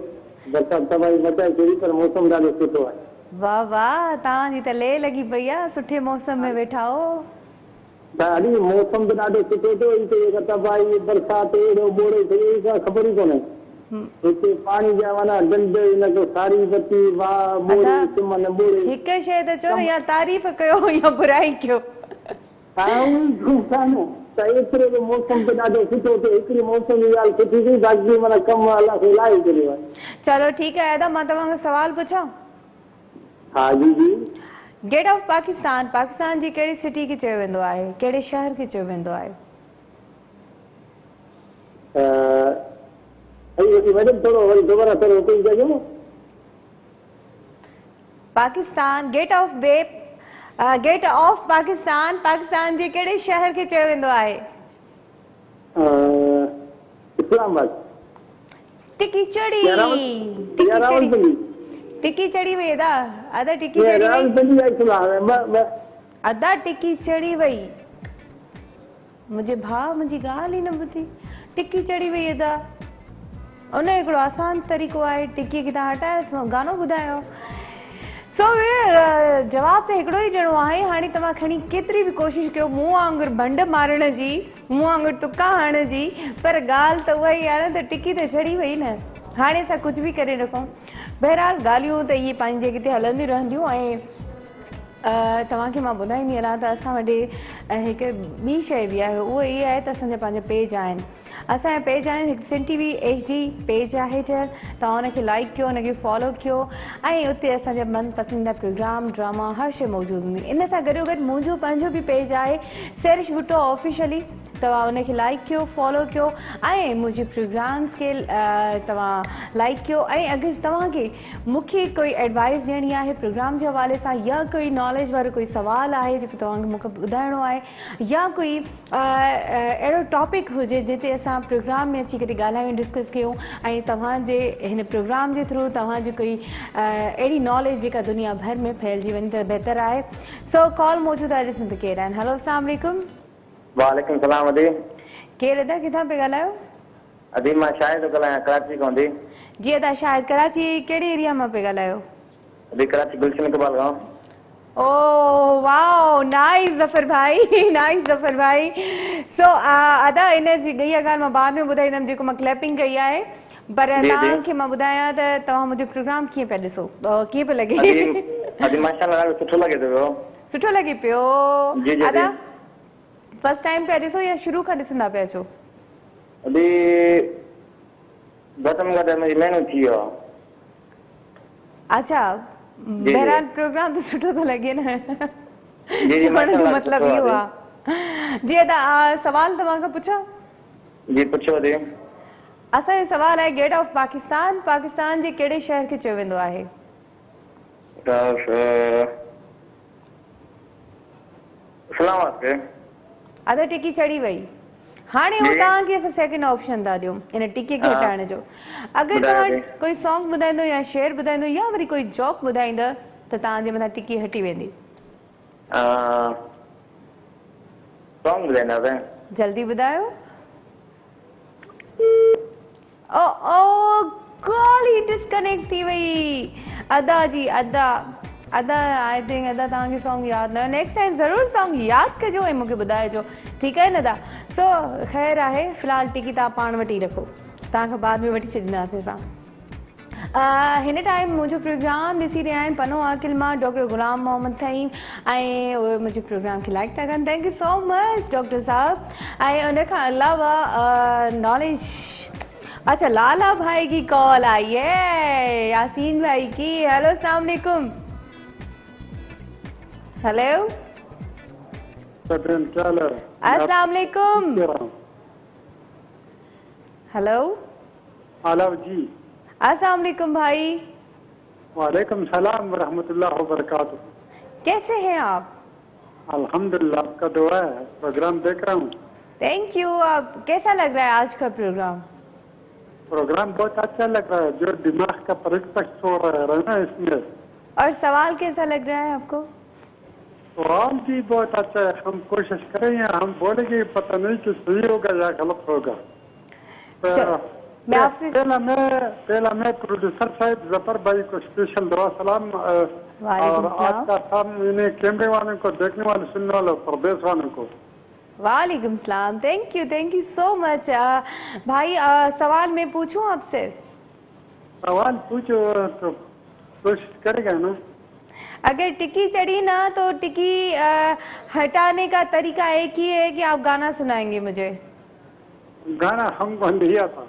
बरसाति तबाही मचाए छॾी पर मौसम ॾाढो सुठो आहे वाह वाह तव्हांजी त ले लॻी पई आहे सुठे मौसम में वेठा हो ॾाढी मौसम त ॾाढो सुठो थियो हिते तबाही बरसाति अहिड़ो मोड़े छॾी का ख़बर ई कोन्हे हिते पाणी जा माना ढंढ हिनजो सारी बत्ती वाह मोड़े सुमन मोड़े हिकु शइ त चओ या तारीफ़ कयो या बुराई कयो त एतिरो मौसम त ॾाढो सुठो थियो हिकिड़ी मौसम जी ॻाल्हि सुठी थी बाक़ी माना कमु अलाह खे लाहे छॾियो आहे चलो ठीकु आहे अदा मां तव्हांखां सवाल पुछां हा जी जी गेट ऑफ पाकिस्तान पाकिस्तान जी कहिड़ी सिटी खे चयो वेंदो आहे कहिड़े शहर खे चयो वेंदो आहे थोरो वरी दोबारा थोरो हुते कजो पाकिस्तान गेट ऑफ पाकिस्तान पाकिस्तान जे कहिड़े शहर खे चयो वेंदो आहे इस्लामाबाद टिकी चढ़ी टिकी चढ़ी वई अदा टिकी चढ़ी वई अदा टिकी चढ़ी वई मुंहिंजे भाउ मुंहिंजी ॻाल्हि ई न ॿुधी टिकी चढ़ी वई अदा उन हिकिड़ो आसान तरीक़ो आहे टिकीअ खे तव्हां हटायो गानो ॿुधायो सो जवाब त हिकिड़ो ई ॾियणो आहे हाणे तव्हां खणी केतिरी बि कोशिशि कयो मूं वांगुरु भंड मारण जी मूं वांगुरु तुका हणण जी पर ॻाल्हि त उहा ई आहे न त टिकी त चढ़ी वई न हाणे असां कुझु बि करे रखूं बहरहाल ॻाल्हियूं त इहे पंहिंजी जॻह ते हलंदियूं रहंदियूं ऐं तव्हांखे मां ॿुधाईंदी हलां त असां वटि हिकु ॿी शइ बि आहे उहो इहा आहे त असांजा पंहिंजा पेज आहिनि असांजा पेज आहिनि हिकु सिन TV HD पेज आहे ठहियलु तव्हां हुनखे लाइक कयो हुनखे फॉलो कयो ऐं उते असांजा मनपसंदीदा प्रोग्राम ड्रामा हर शइ मौजूदु हूंदी इन सां गॾो गॾु मुंहिंजो पंहिंजो बि पेज आहे सैरिश भुट्टो ऑफिशियली तव्हां हुनखे लाइक कयो फॉलो कयो ऐं मुंहिंजे प्रोग्राम्स खे तव्हां लाइक कयो ऐं अगरि तव्हांखे मूंखे कोई एडवाइस ॾियणी आहे प्रोग्राम जे हवाले सां या कोई नॉलेज वारो कोई सुवाल आहे जेको तव्हांखे मूंखे ॿुधाइणो आहे या कोई अहिड़ो टॉपिक हुजे जिते असां प्रोग्राम में अची करे ॻाल्हायूं डिस्कस कयूं ऐं तव्हांजे हिन प्रोग्राम जे थ्रू तव्हांजी कोई अहिड़ी नॉलेज जेका दुनिया भर में फैलिजी वञे त बहितर आहे सो कॉल मौजूदु आहे ॾिसूं त केरु आहिनि हेलो अस्सलाम वालेकुम वालेकुम सलाम अदी केरु अदा किथां पिया ॻाल्हायो अदी मां शाहिद थो ॻाल्हायां कराची खां अदी जी अदा शायद कराची कहिड़ी एरिया मां पिया ॻाल्हायो अदी कराची गुलशन इकबाल गांव ओ वाओ नाइस ज़फर भाई सो अदा इन जी इहा ॻाल्हि मां बाद में ॿुधाईंदमि जेको मां क्लैपिंग कई आहे पर तव्हांखे मां ॿुधायां त तव्हां मुंहिंजो प्रोग्राम कीअं पिया ॾिसो कीअं पियो लॻे अदी माशाल्लाह ॾाढो सुठो लॻे थो सुठो लॻे पियो अदा फर्स्ट टाइम पिया ॾिसो या शुरू खां ॾिसंदा पिया अचो अदी घटि में घटि मुंहिंजी महिनत थी वियो अच्छा बहरहाल प्रोग्राम तो सुठो तो लगे ना चवण जो मतलब इहो आहे जी अदा सवाल तव्हांखां पुछां जी पुछो दे असांजो सवाल आहे गेट ऑफ पाकिस्तान पाकिस्तान जे कहिड़े शहर खे चयो वेंदो आहे इस्लामाबाद के अदा टिकी चढ़ी वई हाणे उहो तव्हांखे असां सेकेंड ऑप्शन था ॾियूं इन टिकीअ खे हटाइण जो अगरि तव्हां कोई सॉन्ग ॿुधाईंदो या शेर ॿुधाईंदो या वरी कोई जोक ॿुधाईंदा त तव्हांजे मथां टिकी हटी वेंदी सॉन्ग ॿुधाईंदा जल्दी ॿुधायो ओ कॉल ही डिस्कनेक्ट थी वई अदा जी अदा आई थिंक अदा तव्हांखे सॉन्ग यादि न नेक्स्ट टाइम ज़रूरु सॉन्ग यादि कजो ऐं मूंखे ॿुधाइजो ठीकु आहे न अदा सो ख़ैरु आहे फ़िलहालु टिकी तव्हां पाण वटि ई रखो तव्हांखां बाद में वठी छॾींदासीं असां हिन टाइम मुंहिंजो प्रोग्राम ॾिसी रहिया आहिनि पनो आकिल मां डॉक्टर ग़ुलाम मोहम्मद थईं ऐं उहे मुंहिंजे प्रोग्राम खे लाइक था कनि। Thank you so much doctor sahab. ऐं उन खां अलावा नॉलेज अच्छा लाला भाई की कॉल आई है, यासीन भाई की। हेलो अस्सलाम वालेकुम। हेलो अस्सलाम वालेकुम। हेलो आलाव जी। अस्सलाम वालेकुम भाई। वालेकुम सलाम रहमतुल्लाह व बरकातहू। कैसे हैं आप? अल्हम्दुलिल्लाह, आपका दुआ है। प्रोग्राम देख रहा हूँ। Thank U. आप कैसा लग रहा है आज का प्रोग्राम? प्रोग्राम बहुत अच्छा लग रहा है, जो दिमाग का परिपक्ष हो रहा है ना इसमें। और सवाल कैसा लग रहा है आपको? सवाल भी बहुत अच्छा है। हम कोशिश करेंगे, हम बोलेंगे, पता नहीं कि सही होगा या गलत होगा। मैं आपसे पहला मैं प्रोड्यूसर साहब जफर भाई को स्पेशल दुआ सलाम, और आपका सामने कैमरे वालों को, देखने वाले, सुनने वाले, प्रदेश वालों को वालेकुम सलाम। Thank you so much. भाई सवाल मैं पूछूं आपसे? सवाल पूछो तो कोशिश करेगा ना। अगर टिक्की चढ़ी ना तो टिक्की हटाने का तरीका एक ही है कि आप गाना सुनाएंगे मुझे। गाना हमको नहीं आता।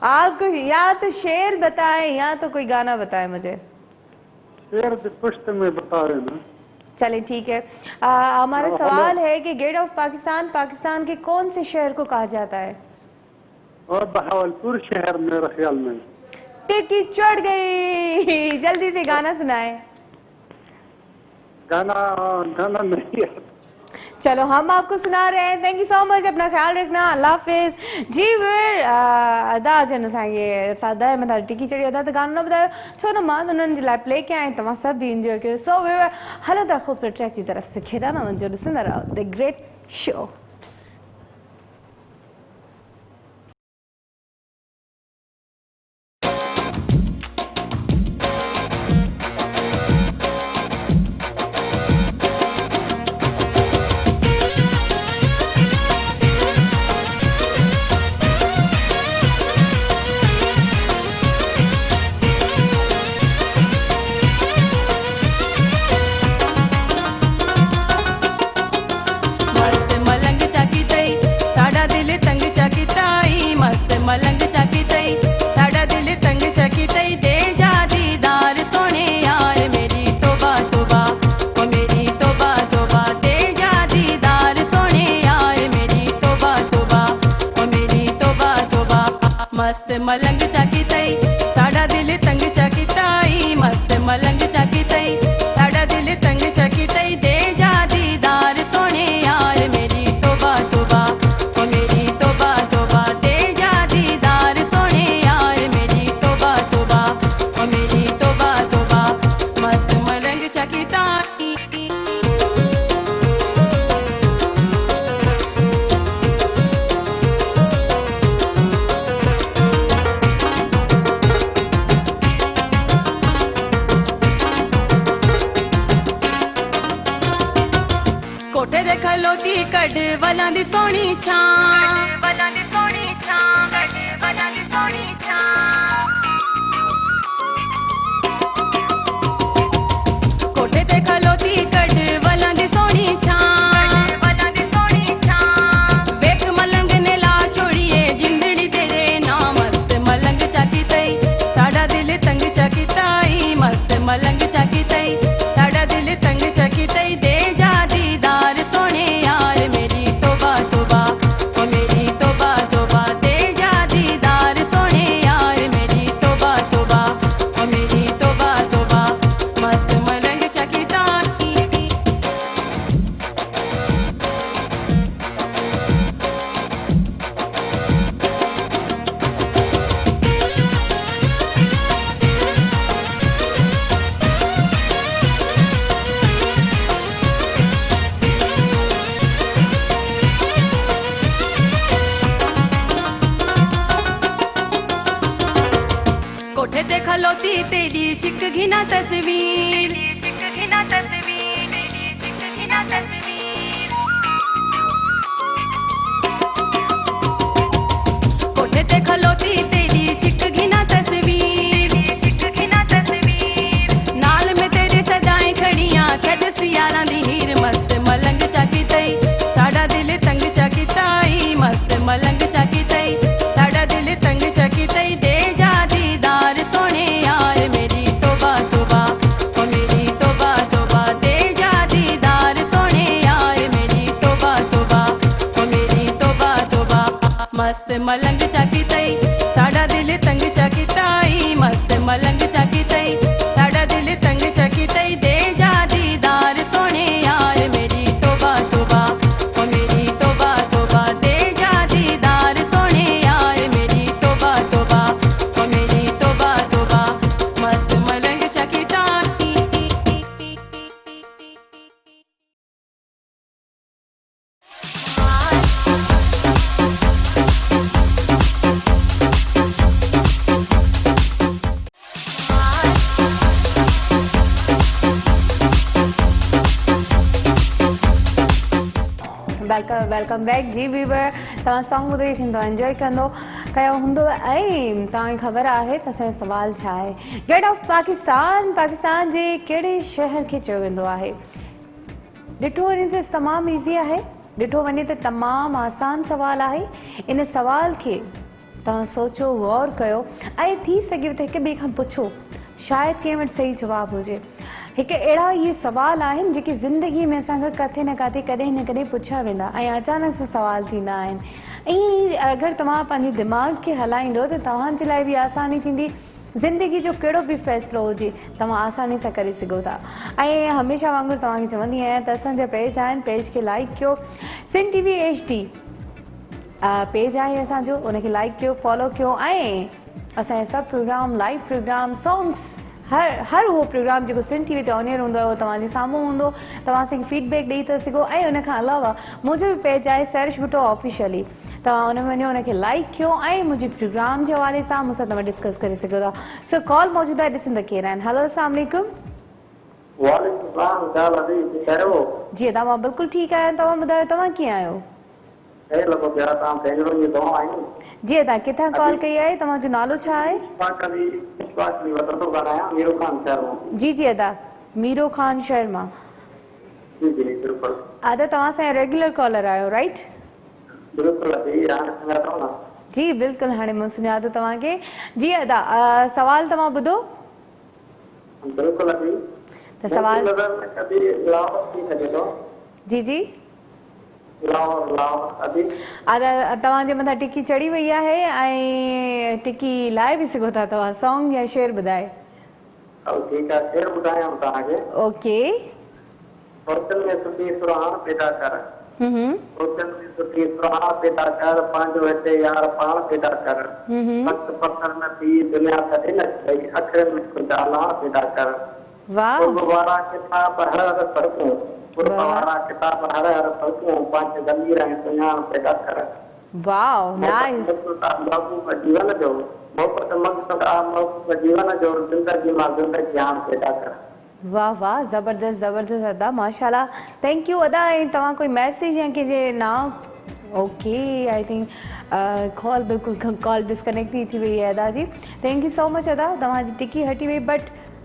आप या तो शेर बताएं या तो कोई गाना बताएं मुझे। शेर की पुश्त में बता रहे ना। चले ठीक है। हमारा सवाल है कि गेट ऑफ पाकिस्तान पाकिस्तान के कौन से शहर को कहा जाता है? और बहावलपुर शहर मेरे ख्याल में। टिक्की चढ़ गई। जल्दी से गाना सुनाए। गाना नहीं आता। चलो हम आपको सुना रहे हैं। Thank you so much. अपना ख्याल रखना। अल्लाह हाफिज जी। वीर अदा जन असांखे सादा है मतलब टिकी चढ़ी अदा तो गानो न ॿुधायो छो न मां त उन्हनि जे लाइ प्ले कया ऐं तव्हां सभु बि इंजॉय कयो। सो वीर हलो था ख़ूबसूरत ट्रैक जी तरफ़ से खेॾा न वञो, ॾिसंदा रहो द ग्रेट शो। मलंग चाकी तई साड़ा दिल तंग चाकी तई दे जा दीदार सोने यार मेरी तोबा तोबा ओ मेरी तोबा तोबा दे जा दीदार सोने यार मेरी तोबा तोबा ओ मेरी तोबा तोबा। मस्त मलंग चाकी तई साड़ा दिल तंग चाकी तई मस्त मलंग चाकी तई साड़ा दिल तंग चाकी तई दे जा दीदार सोने यार मेरी तोबा तोबा ओ मेरी तोबा तोबा दे जा दीदार सोने यार मेरी तोबा तोबा ओ मेरी तोबा तोबा। मस्त मलंग चाकी ताई कोठे दे खलोती कड वलां दी सोनी छां वलां दी सोनी छां कड वलां दी सोनी छां। कोठे ते खलोती कड वलां दी सोनी छां वलां दी सोनी छां। वेख मलंग ने ला छोड़िए जिंदड़ी तेरे नाम मस्त मलंग चाकी तई साड़ा दिल तंग चाकी तई मस्त मलंग चाकी तई साड़ा दिल तंग चाकी तई दे जा दीदार सोने यार मेरी तोबा तोबा ओ मेरी तोबा तोबा दे जा दीदार सोने यार मेरी तोबा तोबा ओ मेरी तोबा तोबा। मस्त मलंग चाकी ताई कोठे ते खलोती तेरी चिक घिना तस्वीर चिक घिना तस्वीर चिक घिना तस्वीर। कोठे ते खलोती तेरी चिक घिना तस्वीर चिक मस्त मलंग चाकी तई साडा दिल तंग चाकी ताई मस्त मलंग चाकी तई साडा दिल तंग चाकी तई दे जा दीदार सोने यार मेरी तोबा तोबा ओ मेरी तोबा तोबा दे जा दीदार सोने यार मेरी तोबा तोबा ओ मेरी तोबा तोबा मस्त मलंग चाकी ताई वेलकम बैक जी वीवर तव्हां सॉन्ग ॿुधी थींदो एंजॉय कंदो कयो हूंदो ऐं तव्हांखे ख़बर आहे त असांजो सुवाल छा आहे गेट ऑफ पाकिस्तान जे कहिड़े शहर खे चयो वेंदो आहे ॾिठो वञे त तमामु ईज़ी आहे ॾिठो वञे त तमामु आसान सुवाल आहे इन सुवाल खे तव्हां सोचो गौर कयो ऐं थी सघे त हिक ॿिए खां पुछो शायदि कंहिं वटि सही जवाबु हुजे हिकु अहिड़ा इहे सुवाल आहिनि जेके ज़िंदगीअ में असांखां किथे न किथे कॾहिं न कॾहिं पुछिया वेंदा ऐं अचानक सां सुवाल थींदा आहिनि ऐं अगरि तव्हां पंहिंजे दिमाग़ खे हलाईंदो त तव्हांजे लाइ बि आसानी थींदी ज़िंदगी जो कहिड़ो बि फ़ैसिलो हुजे तव्हां आसानी सां करे सघो था ऐं हमेशह वांगुरु तव्हांखे चवंदी आहियां त असांजा पेज आहिनि पेज खे लाइक कयो सिन TV HD पेज आहे असांजो उनखे लाइक कयो फॉलो कयो ऐं असांजा सभु प्रोग्राम लाइव प्रोग्राम सॉन्ग्स हर उहो प्रोग्राम जेको सिन TV ते ऑन एयर हूंदो आहे उहो तव्हांजे साम्हूं हूंदो तव्हां असांखे फीडबैक ॾेई था सघो ऐं उनखां अलावा मुंहिंजो बि पेज आहे सैरिश भुट्टो ऑफिशियली तव्हां उन में वञो उनखे लाइक कयो ऐं मुंहिंजे प्रोग्राम जे हवाले सां मूंसां तव्हां डिस्कस करे सघो था सो कॉल मौजूदु आहे ॾिसंदा केरु आहिनि हेलो अस्सलाम वालेकुम जी तव्हां बिल्कुलु ठीकु आहियो तव्हां ॿुधायो तव्हां कीअं आहियो जी तव्हां किथां कॉल कई आहे तव्हांजो नालो छा आहे जी जी अदा मीरो ख़ान शहर मां अदा तव्हां असांजा रेगुलर कॉलर आहियो राइट जी बिल्कुलु हाणे मूं सुञातो तव्हांखे जी अदा सवाल तव्हां ॿुधो त सवाल जी जी तव्हांजे मथां टिकी चढ़ी वई आहे ऐं टिकी लाइ बि सघो था तव्हां सॉन्ग या शेर ॿुधाए ओके पंहिंजो हिते यार पाण पैदा कर वक़्त पत्थर न थी दुनिया कॾहिं न ठही अखियुनि में खुदाला पैदा कर वाह वारा किताब हर हर पढ़ूं वारा किताब हर हर पढ़ूं पंहिंजे ज़मीर ऐं सुञाण पैदा कर वाओ नाइस महबूब जीवन जो मोहबत मक़सद आहे महबूब जीवन जो ज़िंदगी मां ज़िंदगी हाण पैदा कर वाह वाह ज़बरदस्त ज़बरदस्त अदा माशाल्लाह थैंक यू अदा ऐं तव्हां कोई मैसेज या कंहिंजे नाम ओके आई थिंक कॉल बिल्कुलु कॉल डिस्कनेक्ट थी वई आहे अदा जी थैंक यू सो मच अदा तव्हांजी टिकी हटी वई बट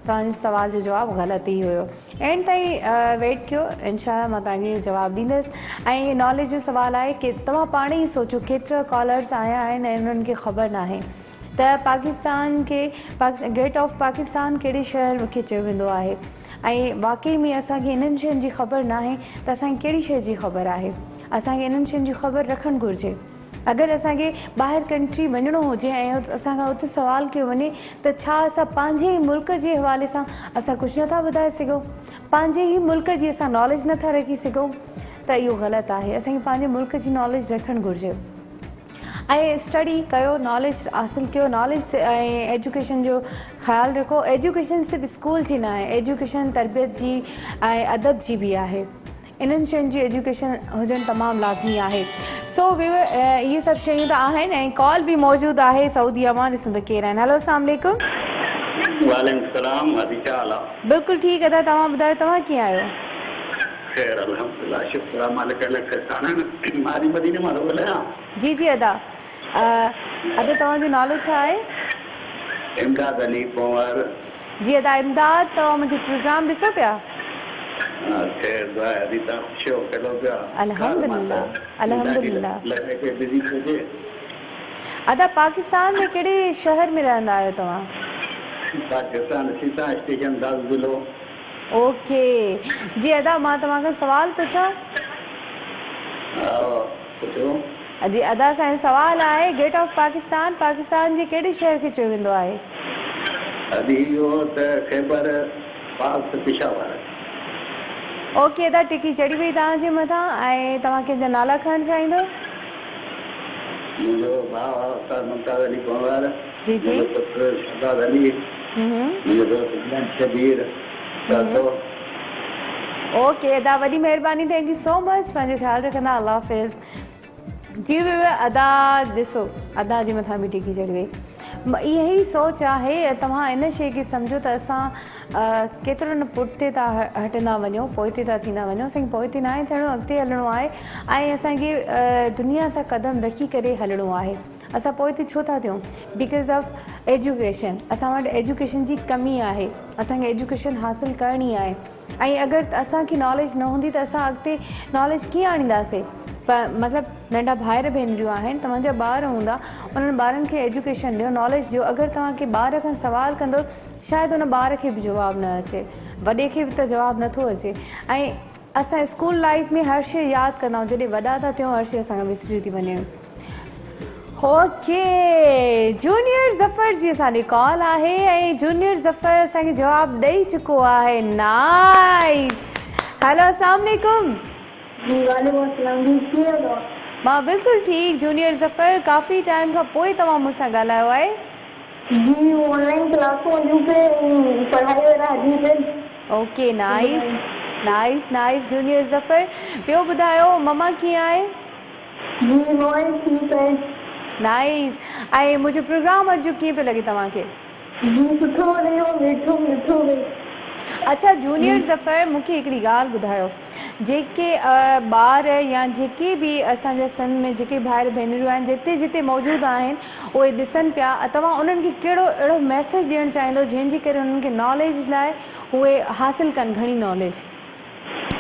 तव्हांजे सवाल जो जवाबु ग़लति ई हुयो एंड ताईं वेट कयो इंशाल्लाह मां तव्हांखे जवाबु ॾींदसि ऐं नॉलेज जो सुवालु आहे की तव्हां पाण ई सोचो केतिरा कॉलर्स आया आहिनि ऐं उन्हनि खे ख़बर नाहे त पाकिस्तान खे गेट ऑफ पाकिस्तान कहिड़े शहर खे चयो वेंदो आहे ऐं वाकई में असांखे इन्हनि शयुनि जी ख़बर नाहे त असांखे कहिड़ी शइ जी ख़बर आहे असांखे इन्हनि शयुनि जी ख़बर रखणु घुरिजे अगरि असांखे ॿाहिरि कंट्री वञिणो हुजे ऐं असांखां उते सुवालु कयो वञे त छा असां पंहिंजे ई मुल्क जे हवाले सां असां कुझु नथा ॿुधाए सघूं पंहिंजे ई मुल्क जी असां नॉलेज नथा रखी सघूं त इहो ग़लति आहे असांखे पंहिंजे मुल्क जी नॉलेज रखणु घुरिजे ऐं स्टडी कयो नॉलेज हासिलु कयो नॉलेज ऐं एजुकेशन जो ख़्यालु रखो एजुकेशन सिर्फ़ु स्कूल जी न आहे एजुकेशन तरबियत जी ऐं अदब जी बि आहे इन्हनि शयुनि जी एजुकेशन हुजणु तमामु लाज़मी आहे सो इहे सभु शयूं त आहिनि ऐं कॉल बि मौजूदु आहे सऊदीअ मां ॾिसूं त केरु आहिनि हेलो अस्सलाम वालेकुम बिल्कुलु ठीकु आहे तव्हां ॿुधायो तव्हां कीअं आहियो जी जी अदा अदा तव्हांजो नालो छा आहे जी अदा इमदाद तव्हां मुंहिंजो प्रोग्राम ॾिसो पिया अल्हम्दुलिल्लाह अल्हम्दुलिल्लाह अदा पाकिस्तान में कहिड़े शहर में रहंदा आहियो तव्हां ओके जी अदा मां तव्हांखां सवाल पुछां जी अदा साईं सवाल आहे गेट ऑफ पाकिस्तान पाकिस्तान जे कहिड़े शहर खे चयो वेंदो आहे? अभी इहो त ख़ैबर पास पेशावर। ओके अदा टिकी चढ़ी वई तव्हांजे मथां ऐं तव्हां कंहिंजा नाला खणणु चाहींदो? मुंहिंजो भाउ उस्ताद मुमताज़ अली कुंवर, जी जी मुंहिंजो पुटु शहज़ाद अली, मुंहिंजो दोस्त इब्राहिम शबीर दादो। ओके अदा वॾी महिरबानी थैंक यू सो मच पंहिंजो ख़्यालु रखंदा अल्लाह हाफ़िज़। जी अदा ॾिसो अदा जे मथां बि टिकी चढ़ी वई। इहा ई सोच आहे तव्हां इन शइ खे सम्झो त असां केतिरो न पुठिते था हटंदा वञूं पोइते था थींदा वञूं। असांखे पोइते न आहे थियणो अॻिते हलणो आहे ऐं असांखे दुनिया सां क़दम रखी करे हलणो आहे। असां पोइते छो था थियूं? Because of education. असां वटि एजुकेशन जी कमी आहे। असांखे एजुकेशन हासिलु करणी आहे ऐं अगरि असांखे नॉलेज न हूंदी त असां अॻिते नॉलेज कीअं आणींदासीं? मतिलबु नंढा भाइर भेनरियूं आहिनि तव्हांजा ॿार हूंदा उन्हनि ॿारनि खे एजुकेशन ॾियो नॉलेज ॾियो। अगरि तव्हांखे ॿार खां सुवालु कंदो शायदि उन ॿार खे बि जवाबु न अचे वॾे खे बि त जवाबु नथो अचे। ऐं असां स्कूल लाइफ में हर शइ यादि कंदा आहियूं जॾहिं वॾा था थियूं हर शइ असांखे विसरी थी वञे। ओके जूनियर ज़फ़र जी असांजी कॉल आहे ऐं जूनियर ज़फ़र असांखे जवाबु ॾेई चुको आहे। नाइस। हेलो अस्सलाम वालेकुम। मां बिल्कुलु ठीकु जूनियर ज़फ़र काफ़ी टाइम खां पोइ तव्हां मूंसां ॻाल्हायो आहे। जी ऑनलाइन क्लासूं पढ़ाई वारा okay nice nice nice junior Zafar. ॿियो ॿुधायो ममा कीअं आहे? जी मोबाइल ठीक है। नाइस। ऐं मुंहिंजो प्रोग्राम अॼु कीअं पियो लॻे तव्हांखे? जी सुठो रहियो मिठो मिठो। अच्छा जूनियर ज़फ़र मूंखे हिकिड़ी ॻाल्हि ॿुधायो जेके ॿार या जेके बि असांजे सन में जेके भाइर भेनरियूं आहिनि जिते जिते मौजूदु आहिनि उहे ॾिसनि पिया तव्हां उन्हनि खे कहिड़ो अहिड़ो मैसेज ॾियणु चाहींदो जंहिंजे करे उन्हनि खे नॉलेज लाइ उहे हासिलु कनि घणी नॉलेज?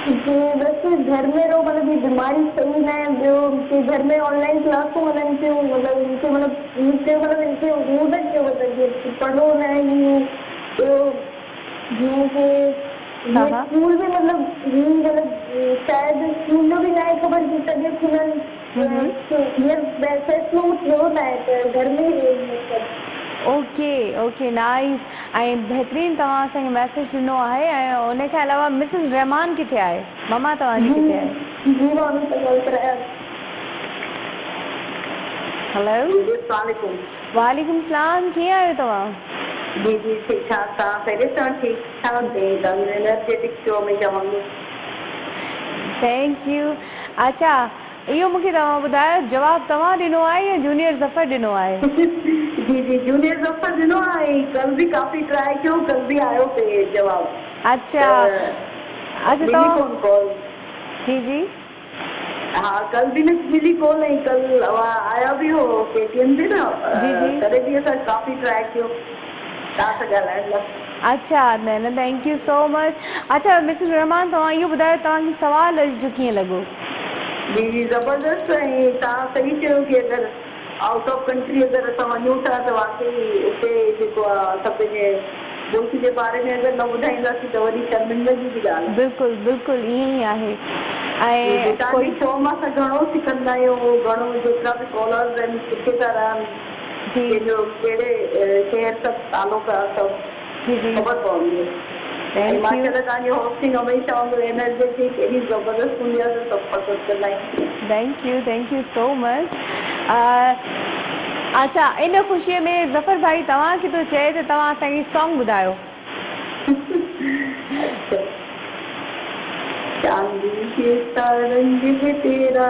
वैसे घर में रहो मतलब ये बीमारी सही है जो कि घर में ऑनलाइन क्लासूं हलन थियूं मतलब इनके मतलब इनके उमूदत जो मतलब पढ़ो नहीं तो जीअं कि स्कूल में मतलब शायद स्कूल में भी ना ख़बर कि तॾहिं खुलनि ये फैसलो थियो न आहे त घर में ही ओके ओके नाइस। ऐं बहितरीनु तव्हां असांखे मैसेज ॾिनो आहे ऐं उन खां अलावा मिसिस रहमान किथे आहे? ममा तव्हांजी किथे आहे? हेलो वालेकुम सलाम कीअं आहियो तव्हां? जी जी ठीक ठाक तव्हां पहिरियों सां ठीक ठाक एनर्जेटिक शो में चवांगी। Thank U. अच्छा इहो मूंखे तव्हां ॿुधायो जवाबु तव्हां ॾिनो आहे या जूनियर ज़फ़र ॾिनो आहे? जी जी जूनियर ज़फ़र ॾिनो आहे कल भी काफ़ी ट्राई कयो कल भी आयो पे जवाब। अच्छा अच्छा तव्हां जी जी हाँ कल भी न मिली कॉल नहीं कल आया भी हो पेटीएम से ना जी जी तॾहिं बि असां काफ़ी ट्राई कयो तव्हां सां ॻाल्हाइण लाइ। अच्छा न न थैंक यू सो मच। अच्छा मिसिस रहमान तव्हां इहो ॿुधायो तव्हांखे सवाल अॼु जो कीअं लॻो? जी जी ज़बरदस्त ऐं तव्हां सही चयो कि अगरि आउट ऑफ कंट्री अगरि असां वञूं था त वाकई उते जेको आहे असां पंहिंजे मुल्क जे बारे में अगरि न ॿुधाईंदासीं त वरी शर्मिंदगी जी ॻाल्हि आहे। बिल्कुलु बिल्कुलु ईअं ई आहे। ऐं कोई शो मां असां घणो सिखंदा आहियूं घणो जेतिरा बि कॉलर्स आहिनि किथे था रहनि जी कहिड़े शहर सां तालुक आहे सभु जी जी ख़बर पवंदी आहे। Thank U. तव्हांजी होस्टिंग हमेशह वांगुरु एनर्जेटिक एॾी ज़बरदस्त हूंदी आहे त सभु पसंदि कंदा आहियूं। Thank you so much. अच्छा इन ख़ुशीअ में ज़फ़र भाई तव्हांखे थो चए त तव्हां असांखे सॉन्ग ॿुधायो। चांदी के तरंग है तेरा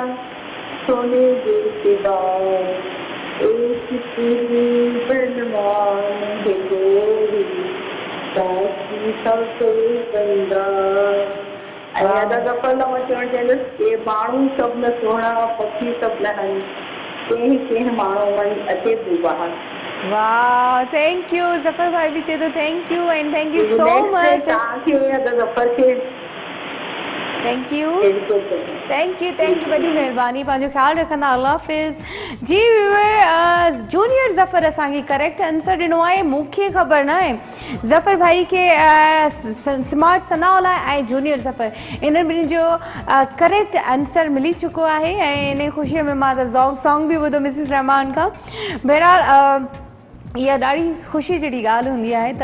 सोने जैसे बाल एक तेरी बनवान है गोरी साथी सबसे बंदा। अदा दफ़ा न चवणु चाहींदसि के माण्हू सभु न सुहिणा पखी सभु न हन कंहिं कंहिं माण्हू मन अचे थो ॿाहिरि। वाह थैंक यू ज़फ़र भाई बि चए थो thank U and thank you so much. तव्हांखे अदा ज़फ़र खे थैंक यू वॾी महिरबानी पंहिंजो ख़्यालु रखंदा अल्लाह हाफ़िज़। जी व्यूअर जूनियर ज़फ़र असांखे करेक्ट आंसर ॾिनो आहे। मूंखे ख़बर न आहे ज़फ़र भाई खे स्मार्ट सनाउल्ला ऐं जूनियर ज़फ़र इन ॿिन्हिनि जो करेक्ट आंसर मिली चुको आहे ऐं इन ख़ुशीअ में मां त सॉन्ग बि ॿुधो मिसिस रहमान खां। बहरहाल इहा ॾाढी ख़ुशी जहिड़ी ॻाल्हि हूंदी आहे त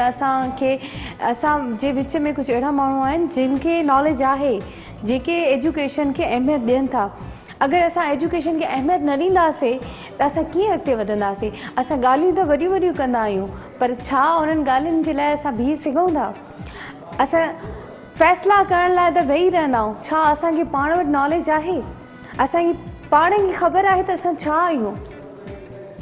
असांजे विच में कुझु अहिड़ा माण्हू आहिनि जिन खे नॉलेज आहे, जेके एजुकेशन खे अहमियत ॾियनि था। अगरि असां एजुकेशन खे अहमियत न ॾींदासीं त असां कीअं अॻिते वधंदासीं। असां ॻाल्हियूं त वॾियूं वॾियूं कंदा आहियूं, पर छा उन्हनि ॻाल्हियुनि जे लाइ असां बीह सघूं था? असां फ़ैसिला करण लाइ त वेही रहंदा आहियूं। छा असांखे पाण वटि नॉलेज आहे? असांखे पाण खे ख़बर आहे त असां छा आहियूं?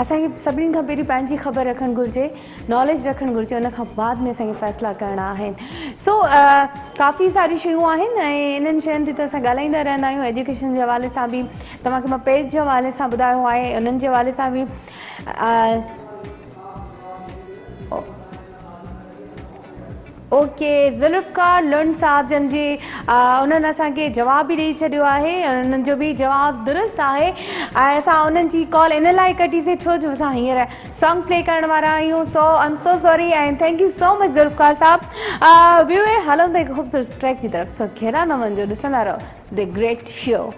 असांखे सभिनीनि खां पहिरीं पंहिंजी ख़बर रखणु घुरिजे, नॉलेज रखणु घुरिजे, उन खां बाद में असांखे फ़ैसिला करणा आहिनि। सो काफ़ी सारी शयूं आहिनि ऐं इन्हनि शयुनि ते त असां ॻाल्हाईंदा रहंदा आहियूं। एजुकेशन जे हवाले सां बि तव्हांखे मां पेज जे हवाले सां ॿुधायो आहे, उन्हनि जे हवाले सां बि ओके ज़ुल्फ़कार लुंड साहब जन जी उन्हनि असांखे जवाब बि ॾेई छॾियो आहे, उन्हनि जो बि जवाबु दुरुस्त आहे ऐं असां उन्हनि जी कॉल इन लाइ कटीसीं छो जो असां हींअर सॉन्ग प्ले करण वारा आहियूं। So I am so sorry and thank you so much Zulfiqar sahab. Viewer हलूं था हिकु ख़ूबसूरत ट्रैक जी तरफ़। सो घेरा न वञिजो, ॾिसंदा रहो द ग्रेट शो।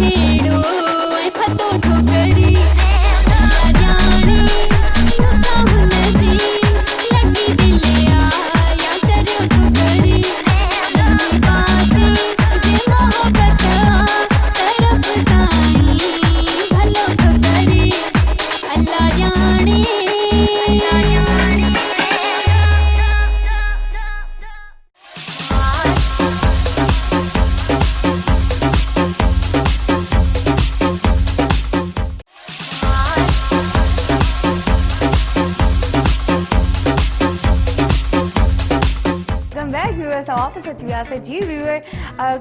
छेड़ो ऐं फतो ठोकरी जाने वेलकम बैक व्यूअर्स वापसि अची वियासीं जी व्यूअर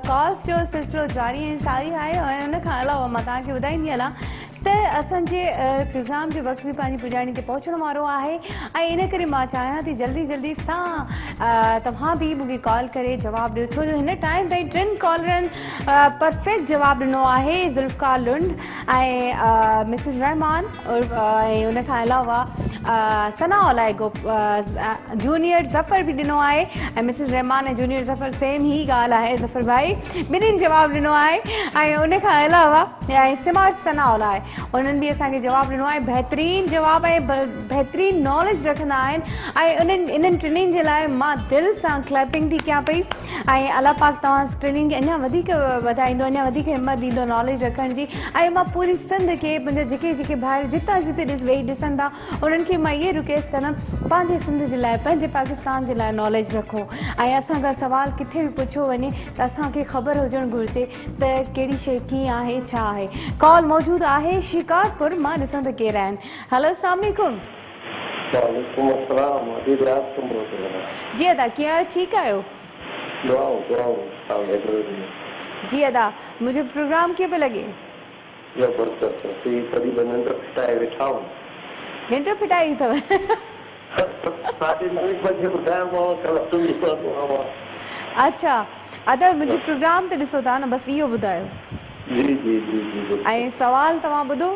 कॉल्स जो सिलसिलो जारी ऐं सारी आहे ऐं हुन खां अलावा मां तव्हांखे ॿुधाईंदी हलां त असांजे प्रोग्राम जो वक़्तु बि पंहिंजी पुॼाणी ते पहुचण वारो आहे ऐं इन करे मां चाहियां थी जल्दी जल्दी सां तव्हां बि मूंखे कॉल करे जवाबु ॾियो छो जो हिन टाइम ताईं 3 कॉलरनि परफेक्ट जवाबु ॾिनो आहे ज़ुल्फ़कार लुंड ऐं मिसिस रहमान ऐं उन खां अलावा सना ओलाइगो जूनियर ज़फ़र बि ॾिनो आहे ऐं मिसिस रहमान ऐं जूनियर ज़फ़र सेम ई ॻाल्हि आहे ज़फ़र भाई ॿिन्हिनि जवाबु ॾिनो आहे ऐं उन खां अलावा ऐं स्मार्ट सना ओला आहे उन्हनि बि असांखे जवाबु ॾिनो आहे बहितरीनु जवाबु ऐं बहितरीनु नॉलेज रखंदा आहिनि ऐं इन्हनि टिनिनि जे लाइ मां दिलि सां क्लैपिंग थी कयां पई ऐं अलाह पाक तव्हां टिनिनि खे अञा वधीक वधाईंदो अञा वधीक हिमत ॾींदो नॉलेज रखण जी ऐं मां पूरी सिंध खे मुंहिंजा जेके जेके भाइर जितां जिते वेही ॾिसनि था उन्हनि खे मां इहे रिक्वेस्ट कंदमि पंहिंजे सिंध जे लाइ पंहिंजे पाकिस्तान जे लाइ नॉलेज रखो ऐं असांखां सुवाल किथे बि पुछो वञे त असांखे ख़बर हुजणु घुरिजे त कहिड़ी शइ कीअं आहे छा आहे कॉल मौजूदु आहे शिकारपुर मां ॾिसां त केरु आहिनि हेलो अस्सलाम वालेकुम वालेकुम अस्सलाम जी अदा कीअं आहियो ठीकु आहियो जी अदा मुंहिंजो प्रोग्राम कीअं पियो लॻे निंड फिटाई अथव अच्छा अदा मुंहिंजो प्रोग्राम त ॾिसो था न बसि इहो ॿुधायो ऐं सवाल तव्हां ॿुधो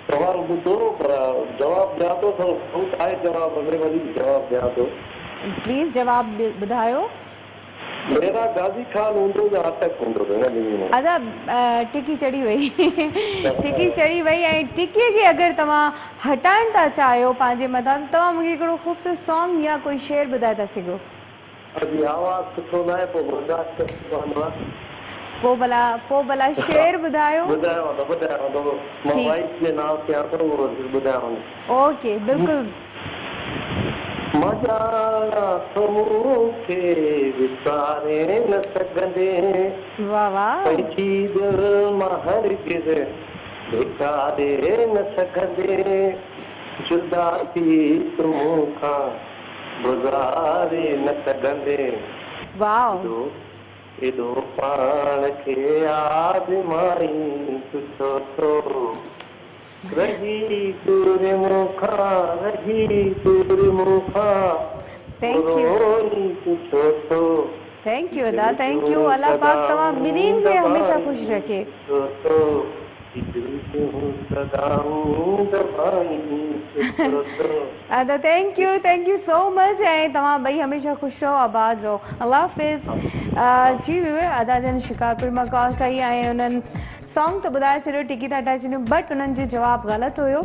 सवाल ॿुधो पर जवाबु ॾियां थो थोरो आहे जवाबु अॻिले वरी जवाबु ॾियां थो प्लीज़ जवाबु ॿुधायो मेरा गाज़ी खान हूंदो या अटक हूंदो अदा टिकी चढ़ी वई टिकी चढ़ी वई ऐं टिकीअ खे अगरि तव्हां हटाइण था चाहियो पंहिंजे मथां त तव्हां मूंखे हिकिड़ो ख़ूबसूरत सॉन्ग या कोई शेर ॿुधाए था सघो आवाज़ सुठो न आहे पोइ भला शेर ॿुधायो ओके बिल्कुलु न सघंदे वाह वाह न सघंदे जुदा थी तूं खां गुज़ारे न सघंदे वाह एॾो पाण खे आज़माई सुठो थो रही दूर मूंखां रही दूर मूंखां सुठो थो थैंक यू अदा थैंक यू अल्लाह पाक तव्हां ॿिन्हिनि खे हमेशा ख़ुशि रखे अदा थैंक यू सो मच ऐं तव्हां ॿई हमेशा ख़ुशि रहो आबाद रहो अल्लाह हाफ़िज़ जी अदा जन शिकारपुर मां कॉल कई ऐं उन्हनि सॉन्ग त ॿुधाए छॾियो टिकी था हटाए छॾियो बट उन्हनि जो जवाबु ग़लति हुयो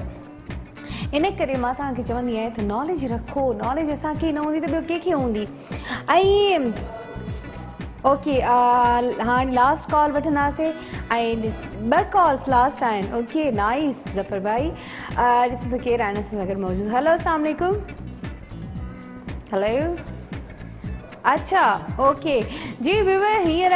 इन करे मां तव्हांखे चवंदी आहियां त नॉलेज रखो नॉलेज असांखे न हूंदी त ॿियो कंहिंखे हूंदी ऐं ओके हाणे लास्ट कॉल वठंदासीं ऐं 2 कॉल्स लास्ट आहिनि ओके नाइस ज़फ़र भाई ॾिसो त केरु आहिनि असां सां गॾु मौजूदु हेलो अस्सलाम वालेकुम हेलो अच्छा ओके जी व्यूअर हींअर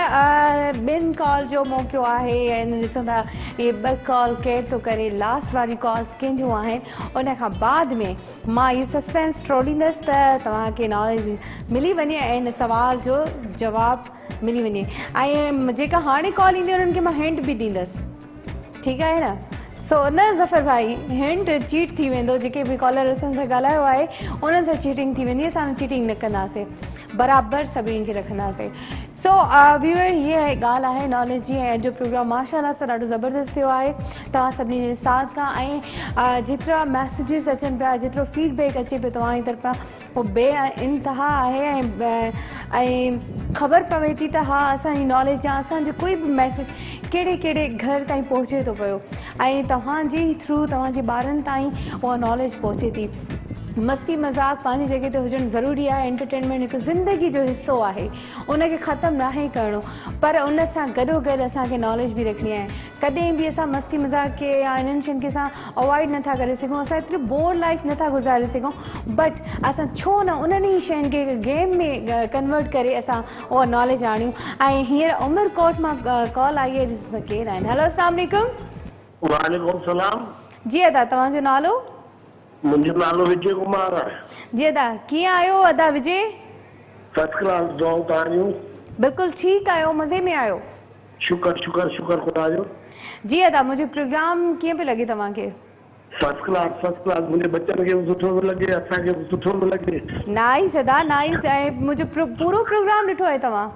2 कॉल जो मौक़ो आहे ऐं ॾिसो था इहे 2 कॉल केरु थो करे लास्ट वारी कॉल्स कंहिंजूं आहिनि उन खां बाद में मां इहो सस्पेंस टोड़ींदसि त तव्हांखे नॉलेज मिली वञे ऐं हिन सवाल जो जवाबु मिली वञे ऐं जेका हाणे कॉल ईंदी उन्हनि खे मां हिंट बि ॾींदसि ठीकु आहे न सो न ज़फ़र भाई हिंट चीट थी वेंदो जेके बि कॉलर असां सां ॻाल्हायो आहे उन्हनि सां चीटिंग थी वेंदी असां चीटिंग न कंदासीं बराबरि सभिनी खे रखंदासीं सो व्यूअर हीअ ॻाल्हि आहे नॉलेज जी ऐं अॼु प्रोग्राम माशाअल्लाह सां ॾाढो ज़बरदस्त थियो आहे तव्हां सभिनी जे साथ खां ऐं जेतिरा मैसेजिस अचनि पिया जेतिरो फीडबैक अचे पियो तव्हांजी तरफ़ां उहो बे इंतिहा आहे ऐं ख़बर पवे थी त हा असांजी नॉलेज जा असांजो कोई बि मैसेज कहिड़े कहिड़े घर ताईं पहुचे थो पियो ऐं तव्हांजे थ्रू तव्हांजे ॿारनि ताईं उहा नॉलेज पहुचे थी मस्ती मज़ाक पंहिंजी जॻह ते हुजणु ज़रूरी आहे। एंटरटेनमेंट हिकु ज़िंदगी जो हिसो आहे, उनखे ख़तमु नाहे करिणो, पर उन सां गॾोगॾु असांखे नॉलेज बि रखणी आहे। कॾहिं बि असां मस्ती मज़ाक खे या इन्हनि शयुनि खे असां अवॉइड नथा करे सघूं, असां एतिरी बोर लाइफ नथा गुज़ारे सघूं, बट असां छो न उन्हनि ई शयुनि खे गेम में कन्वर्ट करे असां उहा नॉलेज आणियूं। ऐं हींअर उमरकोट मां कॉल आई आहे, ॾिस केरु आहिनि। हेलो, अस्सलाम वालेकुम। वालेकुम सलाम। जी अदा, तव्हांजो नालो? मुंहिंजो नालो विजय कुमार आहे। जी अदा, कीअं आहियो अदा विजय? फर्स्ट क्लास दुआऊं तव्हांजूं। बिल्कुलु ठीकु आहियो, मज़े में आहियो? शुक्र शुक्र शुक्र ख़ुदा जो। जी अदा, मुंहिंजो प्रोग्राम कीअं पियो लॻे तव्हांखे? First class first class. मुंहिंजे बच्चनि खे बि सुठो थो लॻे, असांखे बि सुठो थो लॻे। नाइस अदा, नाइस। ऐं मुंहिंजो पूरो प्रोग्राम ॾिठो आहे तव्हां?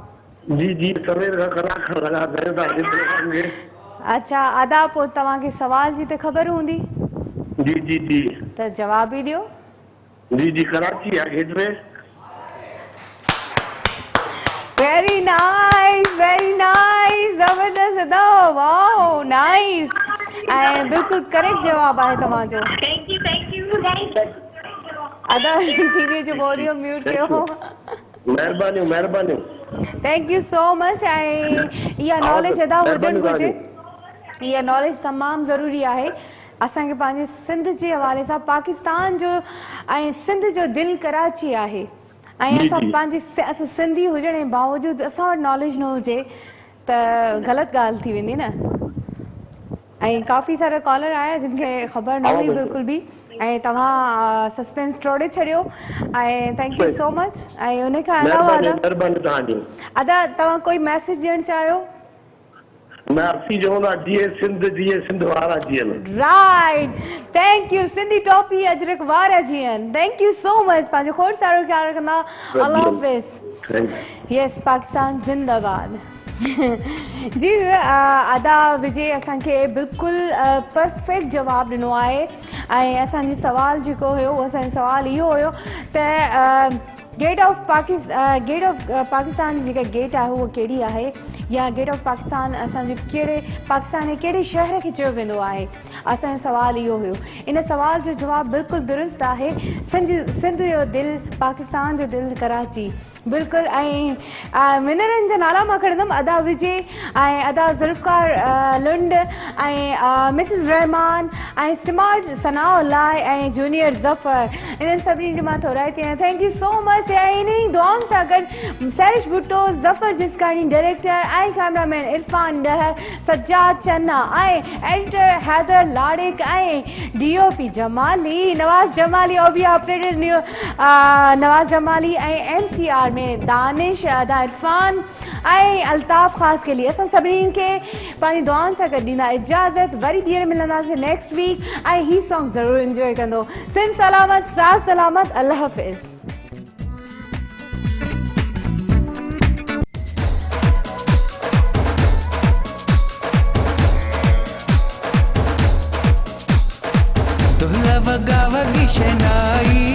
जी जी, सवेर खां कलाक खनि लॻा पिया तव्हांजे प्रोग्राम खे। अच्छा अदा, पोइ तव्हांखे सवाल जी त ख़बर हूंदी, जी जी जी त जवाब ई ॾियो। जी जी, कराची आहे गेट में। वेरी नाइस, वेरी नाइस, ज़बरदस्त अदा, वाओ नाइस। ऐं बिल्कुलु करेक्ट जवाब आहे तव्हांजो। अदा टीवी जो वॉल्यूम म्यूट कयो। महिरबानी महिरबानी। Thank you so much. ऐं इहा नॉलेज अदा हुजणु घुरिजे, इहा नॉलेज तमामु ज़रूरी आहे। असांखे पंहिंजे सिंध जे हवाले सां, पाकिस्तान जो ऐं सिंध जो दिलि कराची आहे, ऐं असां पंहिंजे असां सिंधी हुजण जे बावजूदि असां वटि नॉलेज न हुजे त ग़लति ॻाल्हि थी वेंदी न। ऐं काफ़ी सारा कॉलर आया जिन खे ख़बर न हुई बिल्कुलु बि, ऐं तव्हां सस्पेंस टोड़े छॾियो, ऐं थैंक यू सो मच। ऐं उन खां अलावा अदा तव्हां कोई मैसेज ॾियणु चाहियो? मैं असी चवंदा जीए सिंध वारा जीअन। Right, thank you. सिंधी टोपी अजरक वारा जीअन। Thank you so much. पंहिंजो खोड़ सारो ख्याल रखंदा। अल्लाह हाफ़िज़। यस, पाकिस्तान जिंदाबाद। जी अदा विजय असांखे बिल्कुलु परफेक्ट जवाबु ॾिनो आहे। ऐं असांजी सवाल जेको हुयो, असांजो सवाल इहो हुयो त गेट ऑफ पाकिस्तान जी जेका गेट आहे उहा कहिड़ी आहे, या गेट ऑफ पाकिस्तान असांजे पाकिस्तान जे कहिड़े शहर खे चयो वेंदो आहे। असांजो सवाल इहो हुयो। इन सवाल जो जवाबु बिल्कुलु दुरुस्त आहे। सिंध जो दिलि, पाकिस्तान जो दिलि कराची, बिल्कुलु। ऐं विनरनि जा नाला मां खणंदमि। अदा विजय ऐं अदा ज़ुल्फ़कार लुंड ऐं मिसिस रहमान ऐं स्मार्ट सनाउल्लाह ऐं जूनियर ज़फ़र, इन्हनि सभिनी खे मां थोराए थी आहियां। Thank you so much. ऐं इन्हनि दुआउनि सां गॾु सैरिश भुट्टो, ज़फ़र जिसकानी डायरेक्टर ऐं कैमरामैन इरफान डहर, सज्जाद चन्ना ऐं एडिटर हैदर लाड़िक ऐं DOP जमाली, नवाज़ जमाली, और बि ऑपरेटर नवाज़ जमाली ऐं MCR में दानिश, अदा इरफान ऐं अल्ताफ़ ख़ास के लिए। असां सभिनीनि खे पंहिंजी दुआउनि सां गॾु ॾींदा इजाज़त। वरी ॿीहर मिलंदासीं नेक्स्ट वीक, ऐं ही सॉन्ग ज़रूरु इंजॉय कंदो। सिंध सलामत, साथ सलामत, अल्लाह हाफ़िज़। वगा वगी शनाई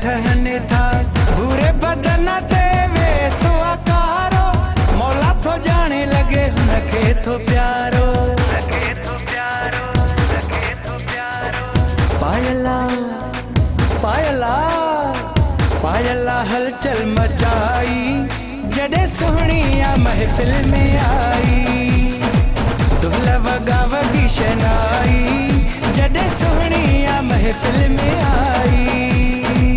ठहने था बुरे बदन ते वेसो आकारो मौला तो जाने लगे नखे तो प्यारो पायला पायला पायला हलचल मचाई जडे सोहणिया महफिल में आई दुल्हा वगा वगी शनाई जडे सोहणिया महफिल में आई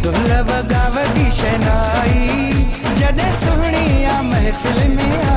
दुल्हा वगा वगी शनाई जडे सोहणिया महफिल में आई